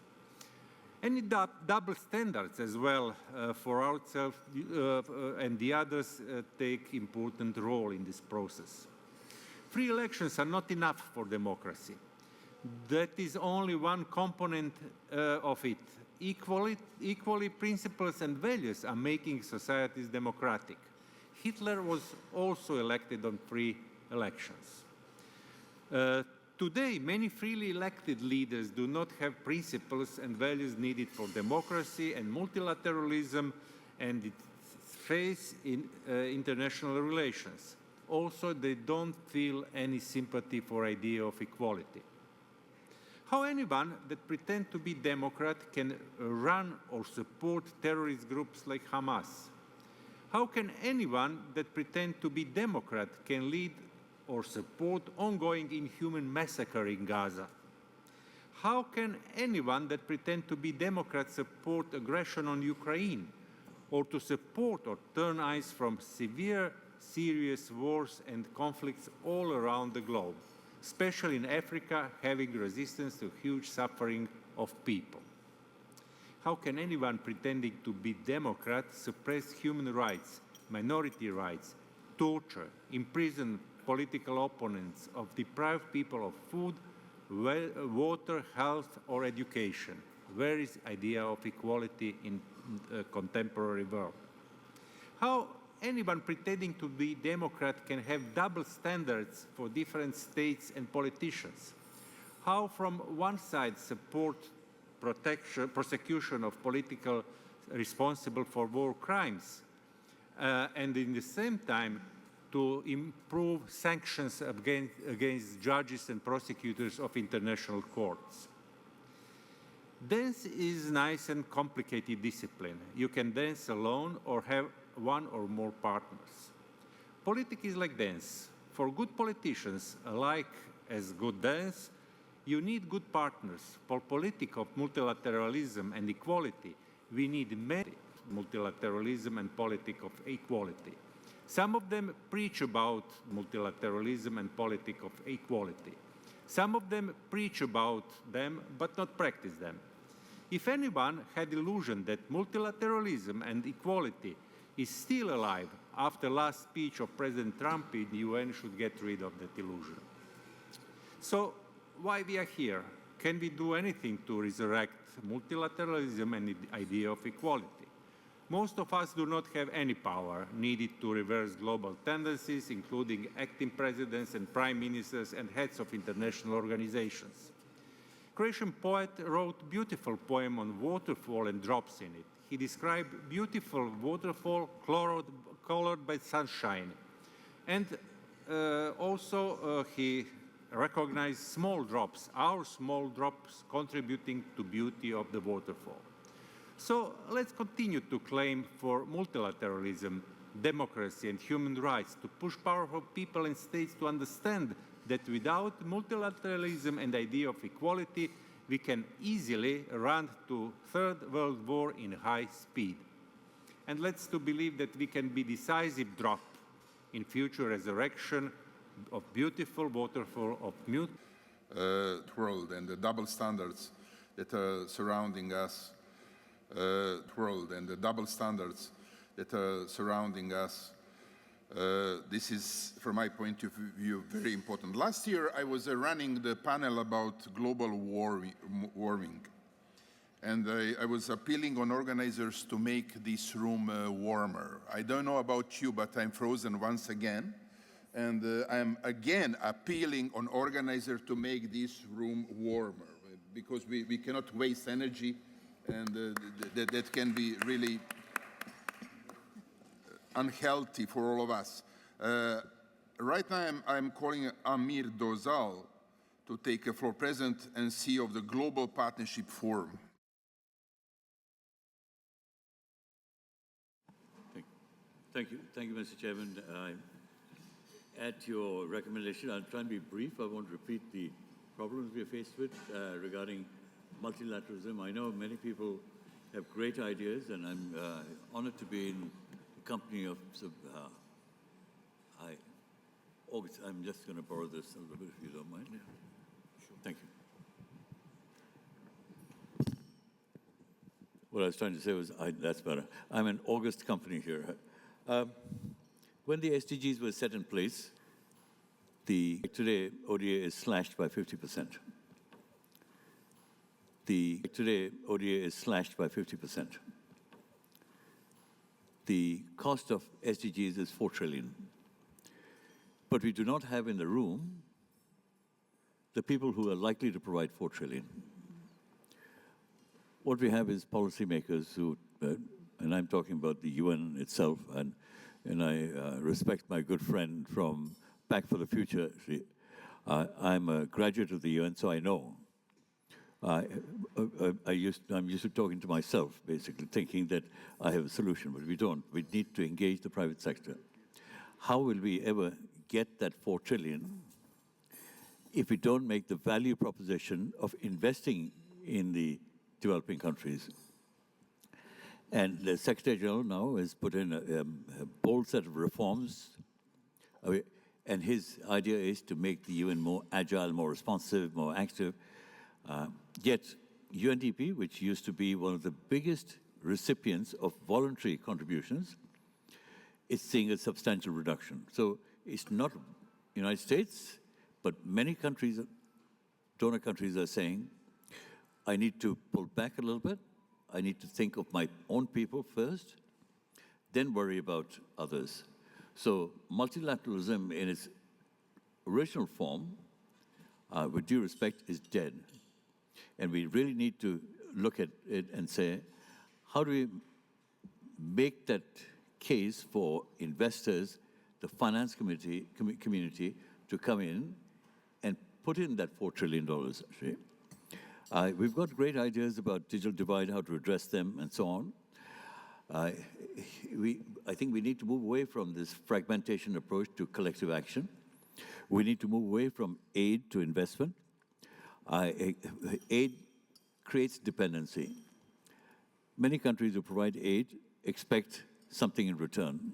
Any double standards as well for ourselves and the others take important role in this process. Free elections are not enough for democracy. That is only one component of it. Equally, principles and values are making societies democratic. Hitler was also elected on free elections. Today, many freely elected leaders do not have principles and values needed for democracy and multilateralism and its face in international relations. Also, they don't feel any sympathy for idea of equality. How anyone that pretends to be Democrat can run or support terrorist groups like Hamas? How can anyone that pretends to be Democrat can lead or support ongoing inhuman massacre in Gaza? How can anyone that pretends to be Democrat support aggression on Ukraine, or to support or turn eyes from severe, serious wars and conflicts all around the globe, especially in Africa, having resistance to huge suffering of people? How can anyone pretending to be Democrat suppress human rights, minority rights, torture, imprison political opponents, of deprived people of food, water, health, or education? Where is the idea of equality in the contemporary world? How anyone pretending to be Democrat can have double standards for different states and politicians? How from one side support prosecution of political responsible for war crimes, and in the same time to improve sanctions against judges and prosecutors of international courts? Dance is nice and complicated discipline. You can dance alone or have one or more partners. Politics is like dance. For good politicians, alike as good dance, you need good partners. For politics of multilateralism and equality, we need many multilateralism and politics of equality. Some of them preach about multilateralism and politics of equality. Some of them preach about them, but not practice them. If anyone had illusion that multilateralism and equality is still alive after last speech of President Trump in the UN, should get rid of that illusion. So why we are here? Can we do anything to resurrect multilateralism and the idea of equality? Most of us do not have any power needed to reverse global tendencies, including acting presidents and prime ministers and heads of international organizations. Croatian poet wrote a beautiful poem on waterfall and drops in it. He described beautiful waterfall colored by sunshine. And also he recognized small drops, our small drops contributing to beauty of the waterfall. So let's continue to claim for multilateralism, democracy and human rights, to push powerful people and states to understand that without multilateralism and the idea of equality, we can easily run to Third World War in high speed. And let's to believe that we can be decisive drop in future resurrection of beautiful waterfall of world and the double standards that are surrounding us, world and the double standards that are surrounding us. This is, from my point of view, very important. Last year, I was running the panel about global warming, and I was appealing on organizers to make this room warmer. I don't know about you, but I'm frozen once again, and I'm again appealing on organizers to make this room warmer, because we cannot waste energy, and that can be really unhealthy for all of us. Right now, I'm calling Amir Dozal to take a floor, President and CEO of the Global Partnership Forum. Thank you, Mr. Chairman. At your recommendation, I'll try and be brief. I won't repeat the problems we are faced with regarding multilateralism. I know many people have great ideas, and I'm honored to be in the company of August. I'm just going to borrow this a little bit, if you don't mind. Yeah, sure. Thank you. What I was trying to say was, that's better. I'm an August company here. When the SDGs were set in place, today ODA is slashed by 50%. Today ODA is slashed by 50%. The cost of SDGs is 4 trillion. But we do not have in the room the people who are likely to provide 4 trillion. What we have is policymakers who, and I'm talking about the UN itself, and I respect my good friend from Back for the Future. I'm a graduate of the UN, so I know. I'm used to talking to myself, basically, thinking that I have a solution, but we don't. We need to engage the private sector. How will we ever get that 4 trillion if we don't make the value proposition of investing in the developing countries? And the Secretary General now has put in a bold set of reforms, and his idea is to make the UN more agile, more responsive, more active. Yet UNDP, which used to be one of the biggest recipients of voluntary contributions, is seeing a substantial reduction. So it's not the United States, but many countries, donor countries, are saying, I need to pull back a little bit. I need to think of my own people first, then worry about others. So multilateralism in its original form, with due respect, is dead. And we really need to look at it and say, how do we make that case for investors, the finance community to come in and put in that $4 trillion, actually. We've got great ideas about digital divide, how to address them, and so on. I think we need to move away from this fragmentation approach to collective action. We need to move away from aid to investment. Aid creates dependency. Many countries who provide aid expect something in return.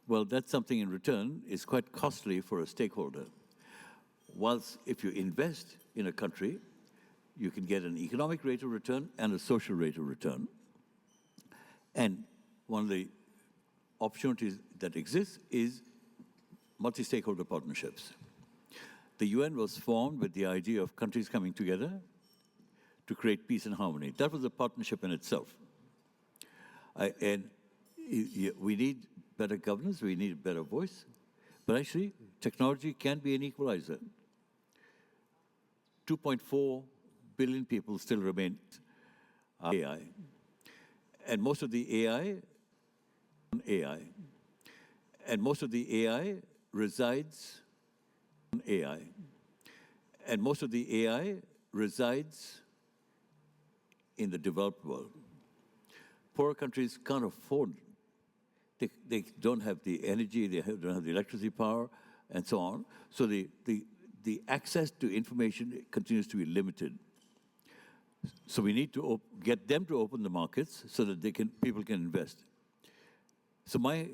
well, that's something in return is quite costly for a stakeholder. Whilst if you invest in a country, you can get an economic rate of return and a social rate of return. And one of the opportunities that exists is multi-stakeholder partnerships. The UN was formed with the idea of countries coming together to create peace and harmony. That was a partnership in itself. We need better governance, we need a better voice, but actually technology can be an equalizer. 2.4 billion people still remain AI. And most of the AI, and most of the AI resides on AI. And most of the AI resides in the developed world. Poorer countries can't afford, they don't have the energy, don't have the electricity power, and so on. So the access to information continues to be limited. So we need to get them to open the markets so that people can invest. So my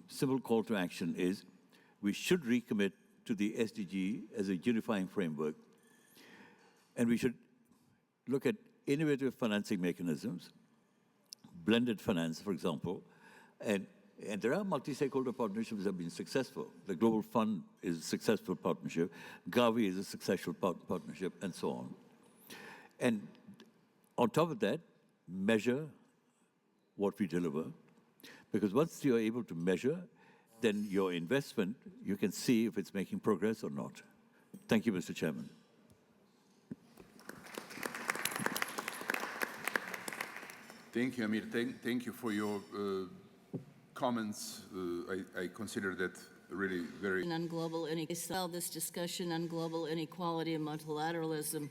simple call to action is we should recommit to the SDG as a unifying framework, and we should look at innovative financing mechanisms, blended finance, for example, and there are multi-stakeholder partnerships that have been successful. The Global Fund is a successful partnership, Gavi is a successful partnership, and so on. And on top of that, measure what we deliver, because once you're able to measure, then your investment, you can see if it's making progress or not. Thank you, Mr. Chairman. Thank you, Amir. Thank you for your comments. I consider that really very... On global inequality, this discussion on global inequality and multilateralism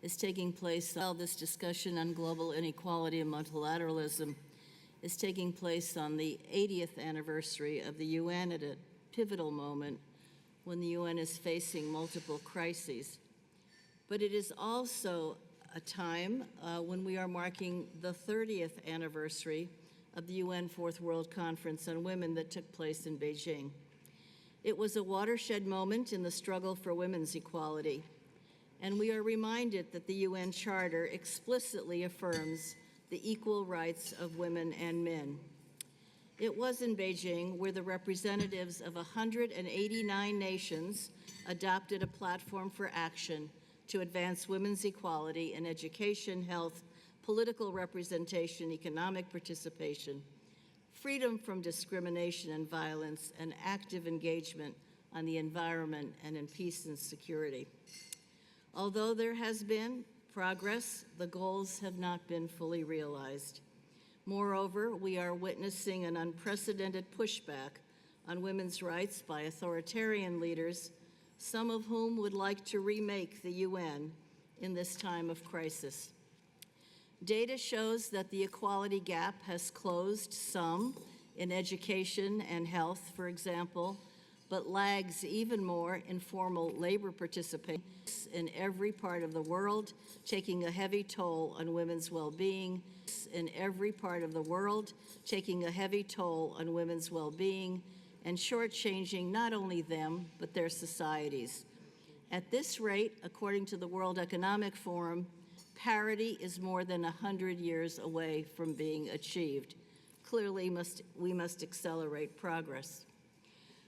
is taking place. This discussion on global inequality and multilateralism is taking place on the 80th anniversary of the UN at a pivotal moment when the UN is facing multiple crises. But it is also a time when we are marking the 30th anniversary of the UN Fourth World Conference on Women that took place in Beijing. It was a watershed moment in the struggle for women's equality, and we are reminded that the UN Charter explicitly affirms the equal rights of women and men. It was in Beijing where the representatives of 189 nations adopted a platform for action to advance women's equality in education, health, political representation, economic participation, freedom from discrimination and violence, and active engagement on the environment and in peace and security. Although there has been progress, the goals have not been fully realized. Moreover, we are witnessing an unprecedented pushback on women's rights by authoritarian leaders, some of whom would like to remake the UN in this time of crisis. Data shows that the equality gap has closed some in education and health, for example, but lags even more in formal labor participation in every part of the world, taking a heavy toll on women's well-being. In every part of the world, taking a heavy toll on women's well-being and shortchanging not only them, but their societies. At this rate, according to the World Economic Forum, parity is more than 100 years away from being achieved. Clearly, we must accelerate progress.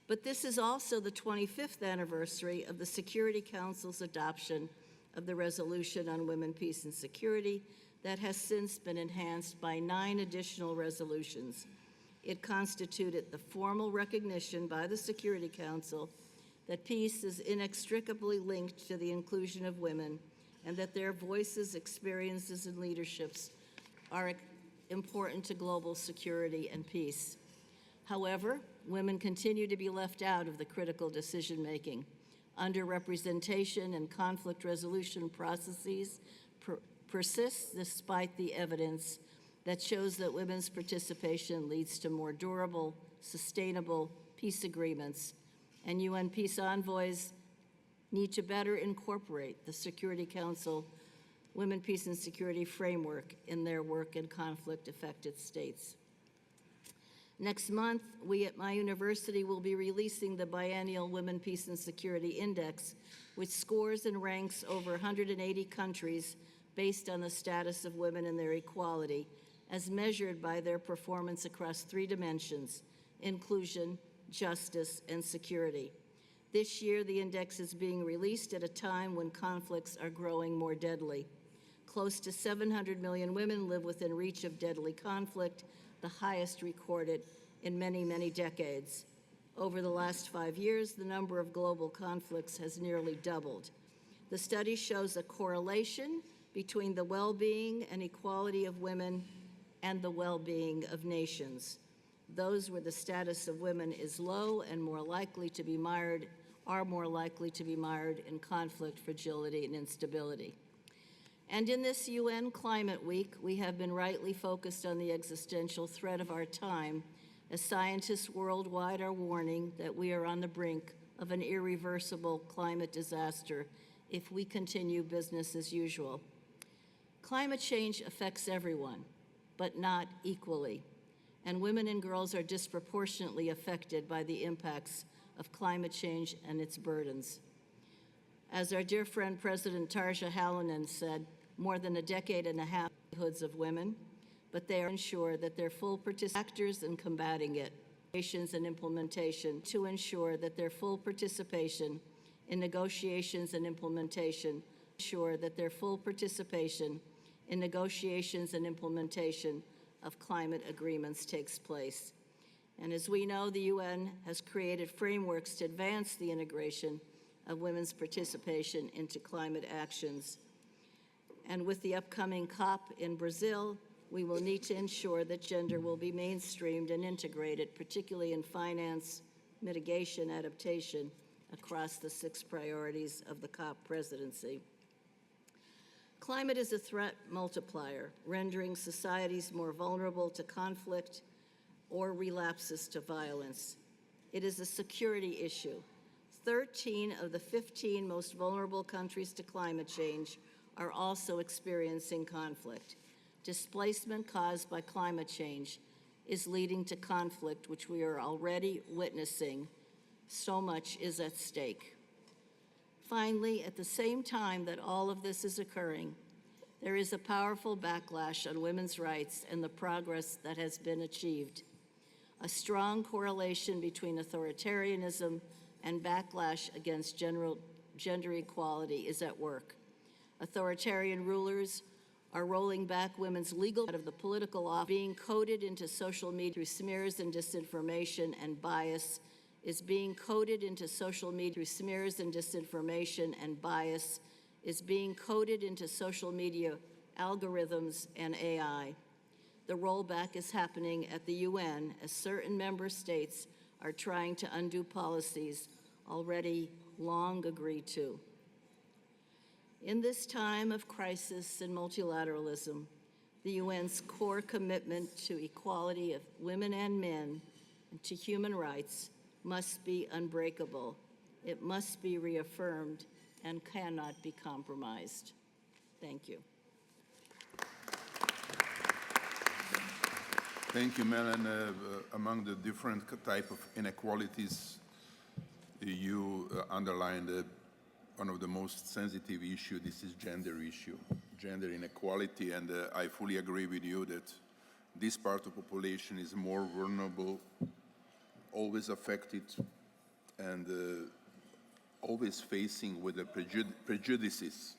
But this is also the 25th anniversary of the Security Council's adoption of the Resolution on Women, Peace, and Security that has since been enhanced by 9 additional resolutions. It constituted the formal recognition by the Security Council that peace is inextricably linked to the inclusion of women and that their voices, experiences, and leaderships are important to global security and peace. However, women continue to be left out of the critical decision-making. Underrepresentation and conflict resolution processes persist despite the evidence that shows that women's participation leads to more durable, sustainable peace agreements, and UN peace envoys need to better incorporate the Security Council Women, Peace, and Security framework in their work in conflict-affected states. Next month, we at my university will be releasing the biennial Women, Peace, and Security Index, which scores and ranks over 180 countries based on the status of women and their equality, as measured by their performance across 3 dimensions: inclusion, justice, and security. This year, the index is being released at a time when conflicts are growing more deadly. Close to 700 million women live within reach of deadly conflict, the highest recorded in many, many decades. Over the last 5 years, the number of global conflicts has nearly doubled. The study shows a correlation between the well-being and equality of women and the well-being of nations. Those where the status of women is low and more likely to be mired are more likely to be mired in conflict, fragility, and instability. And in this UN Climate Week, we have been rightly focused on the existential threat of our time, as scientists worldwide are warning that we are on the brink of an irreversible climate disaster if we continue business as usual. Climate change affects everyone, but not equally, and women and girls are disproportionately affected by the impacts of climate change and its burdens. As our dear friend President Tarja Halonen said, more than a decade and a half of women, but they are ensure that their full actors in combating it, and implementation to ensure that their full participation in negotiations and implementation, of climate agreements takes place. And as we know, the UN has created frameworks to advance the integration of women's participation into climate actions. And with the upcoming COP in Brazil, we will need to ensure that gender will be mainstreamed and integrated, particularly in finance, mitigation, adaptation, across the 6 priorities of the COP presidency. Climate is a threat multiplier, rendering societies more vulnerable to conflict or relapses to violence. It is a security issue. 13 of the 15 most vulnerable countries to climate change are also experiencing conflict. Displacement caused by climate change is leading to conflict, which we are already witnessing. So much is at stake. Finally, at the same time that all of this is occurring, there is a powerful backlash on women's rights and the progress that has been achieved. A strong correlation between authoritarianism and backlash against gender equality is at work. Authoritarian rulers are rolling back women's legal out of the political office, being coded into social media through smears and disinformation and bias, is being coded into social media through smears and disinformation and bias, is being coded into social media algorithms and AI. The rollback is happening at the UN as certain member states are trying to undo policies already long agreed to. In this time of crisis and multilateralism, the UN's core commitment to equality of women and men and to human rights must be unbreakable. It must be reaffirmed and cannot be compromised. Thank you. Thank you, Melanie. Among the different type of inequalities, you underlined one of the most sensitive issues. This is gender issue, gender inequality, and I fully agree with you that this part of the population is more vulnerable, always affected, and always facing with the prejudices,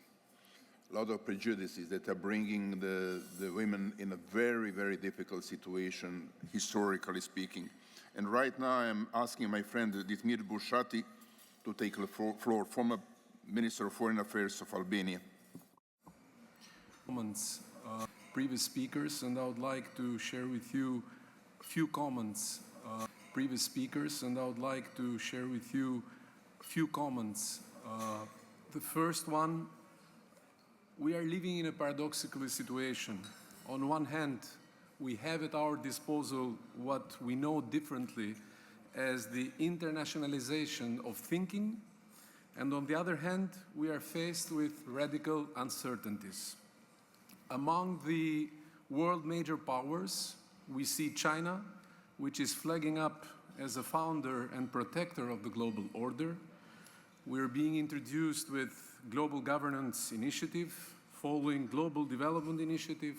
a lot of prejudices that are bringing the women in a very, very difficult situation, historically speaking. And right now I'm asking my friend Ditmir Bushati to take the floor, former Minister of Foreign Affairs of Albania. Comments, previous speakers, and I would like to share with you a few comments. Previous speakers, and I would like to share with you a few comments. The first one, we are living in a paradoxical situation. On one hand, we have at our disposal what we know differently as the internationalization of thinking, and on the other hand, we are faced with radical uncertainties. Among the world major powers, we see China which is flagging up as a founder and protector of the global order. We're being introduced with Global Governance Initiative, following Global Development Initiative,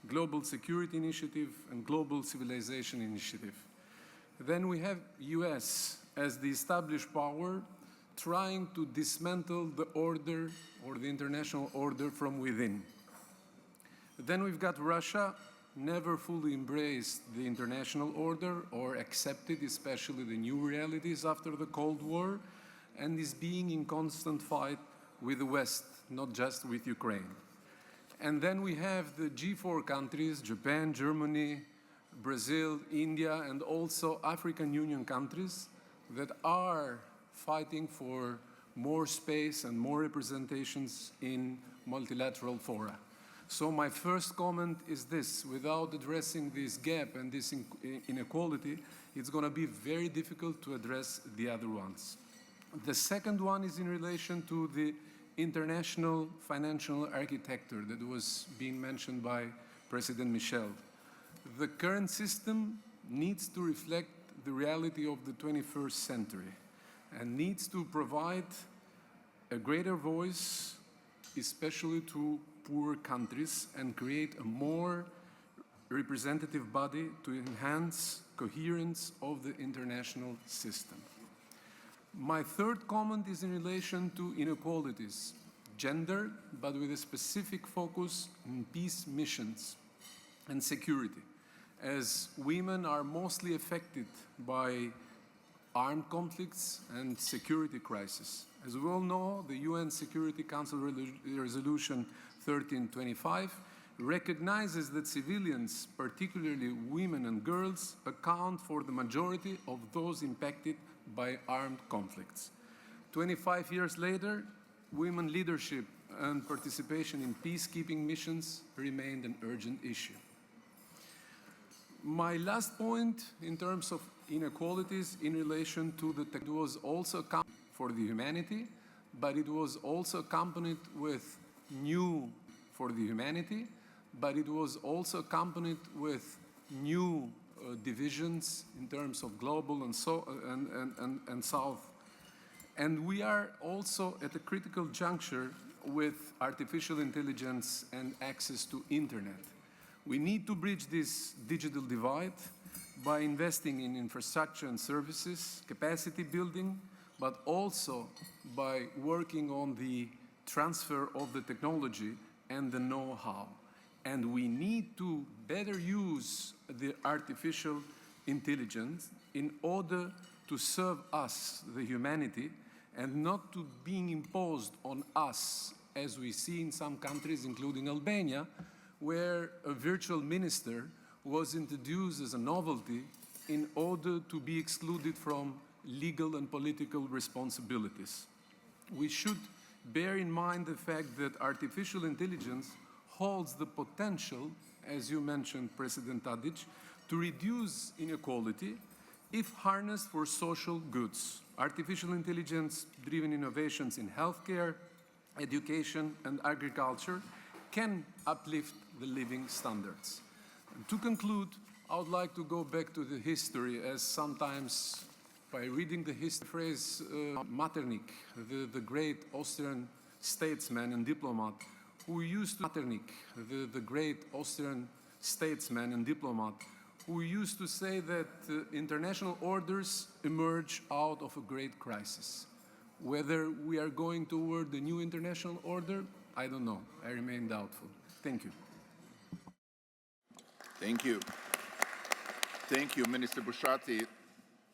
Global Security Initiative, and Global Civilization Initiative. Then we have US as the established power trying to dismantle the order or the international order from within. Then we've got Russia, never fully embraced the international order or accepted especially the new realities after the Cold War, and is being in constant fight with the West, not just with Ukraine. And then we have the G4 countries, Japan, Germany, Brazil, India, and also African Union countries that are fighting for more space and more representations in multilateral fora. So my first comment is this: without addressing this gap and this inequality, it's going to be very difficult to address the other ones. The second one is in relation to the international financial architecture that was being mentioned by President Michel. The current system needs to reflect the reality of the 21st century and needs to provide a greater voice, especially to poor countries, and create a more representative body to enhance coherence of the international system. My third comment is in relation to inequalities, gender, but with a specific focus on peace missions and security, as women are mostly affected by armed conflicts and security crises. As we all know, the UN Security Council Resolution 1325 recognizes that civilians, particularly women and girls, account for the majority of those impacted by armed conflicts. 25 years later, women leadership and participation in peacekeeping missions remained an urgent issue. My last point in terms of inequalities in relation to the tech was also for the humanity, but it was also accompanied with new for the humanity, but it was also accompanied with new divisions in terms of global and south. And we are also at a critical juncture with artificial intelligence and access to internet. We need to bridge this digital divide by investing in infrastructure and services, capacity building, but also by working on the transfer of the technology and the know-how. And we need to better use the artificial intelligence in order to serve us, the humanity, and not to being imposed on us, as we see in some countries, including Albania, where a virtual minister was introduced as a novelty in order to be excluded from legal and political responsibilities. We should bear in mind the fact that artificial intelligence holds the potential, as you mentioned, President Tadic, to reduce inequality if harnessed for social goods. Artificial intelligence-driven innovations in healthcare, education, and agriculture can uplift the living standards. And to conclude, I would like to go back to the history, as sometimes by reading the history phrase Metternich, the great Austrian statesman and diplomat, who used to say that international orders emerge out of a great crisis. Whether we are going toward the new international order, I don't know. I remain doubtful. Thank you. Thank you. Thank you, Minister Bushati.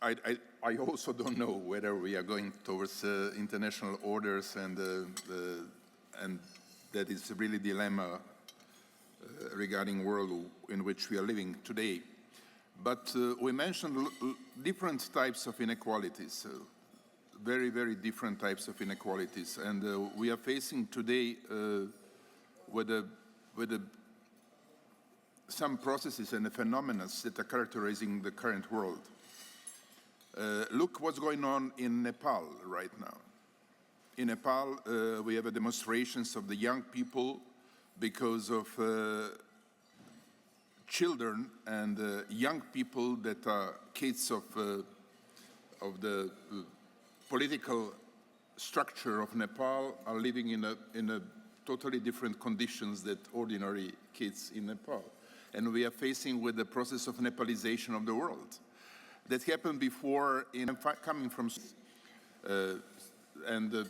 I also don't know whether we are going towards international orders, and that is really a dilemma regarding the world in which we are living today. But we mentioned different types of inequalities, very, very different types of inequalities, and we are facing today with some processes and phenomena that are characterizing the current world. Look what's going on in Nepal right now. In Nepal, we have demonstrations of the young people because of children and young people that are kids of the political structure of Nepal are living in a totally different conditions than ordinary kids in Nepal. And we are facing with the process of Nepalization of the world. That happened before in coming from and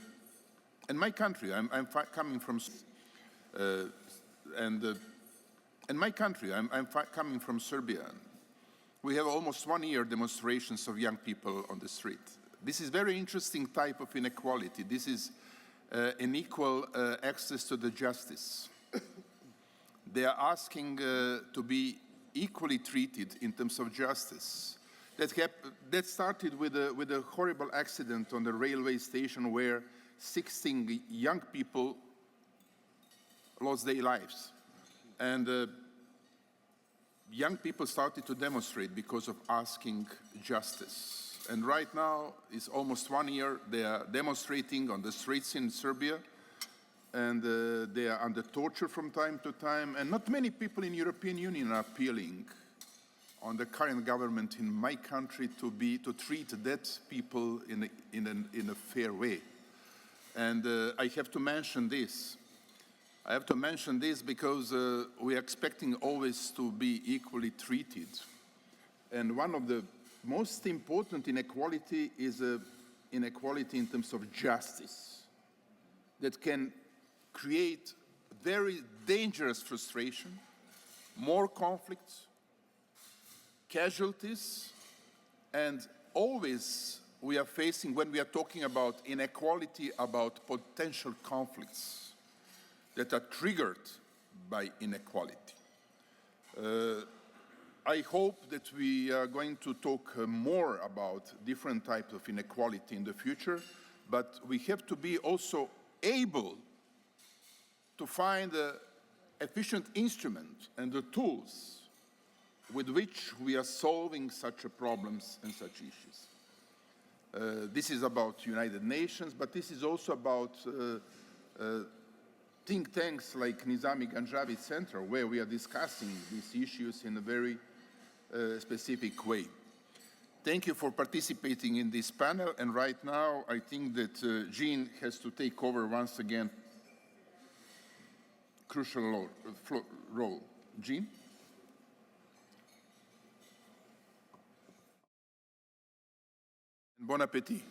my country. I'm coming from my country. I'm coming from Serbia. We have almost 1 year demonstrations of young people on the street. This is very interesting type of inequality. This is unequal access to the justice. They are asking to be equally treated in terms of justice. That started with a horrible accident on the railway station where 16 young people lost their lives. And young people started to demonstrate because of asking justice. And right now, it's almost 1 year, they are demonstrating on the streets in Serbia, and they are under torture from time to time. And not many people in the European Union are appealing on the current government in my country to treat that people in a fair way. And I have to mention this. I have to mention this because we are expecting always to be equally treated. And one of the most important inequality is inequality in terms of justice that can create very dangerous frustration, more conflicts, casualties, and always we are facing, when we are talking about inequality, about potential conflicts that are triggered by inequality. I hope that we are going to talk more about different types of inequality in the future, but we have to be also able to find an efficient instrument and the tools with which we are solving such problems and such issues. This is about United Nations, but this is also about think tanks like Nizami Ganjavi Center, where we are discussing these issues in a very specific way. Thank you for participating in this panel, and right now I think that Jean has to take over once again. Crucial role. Jean? Bon appétit.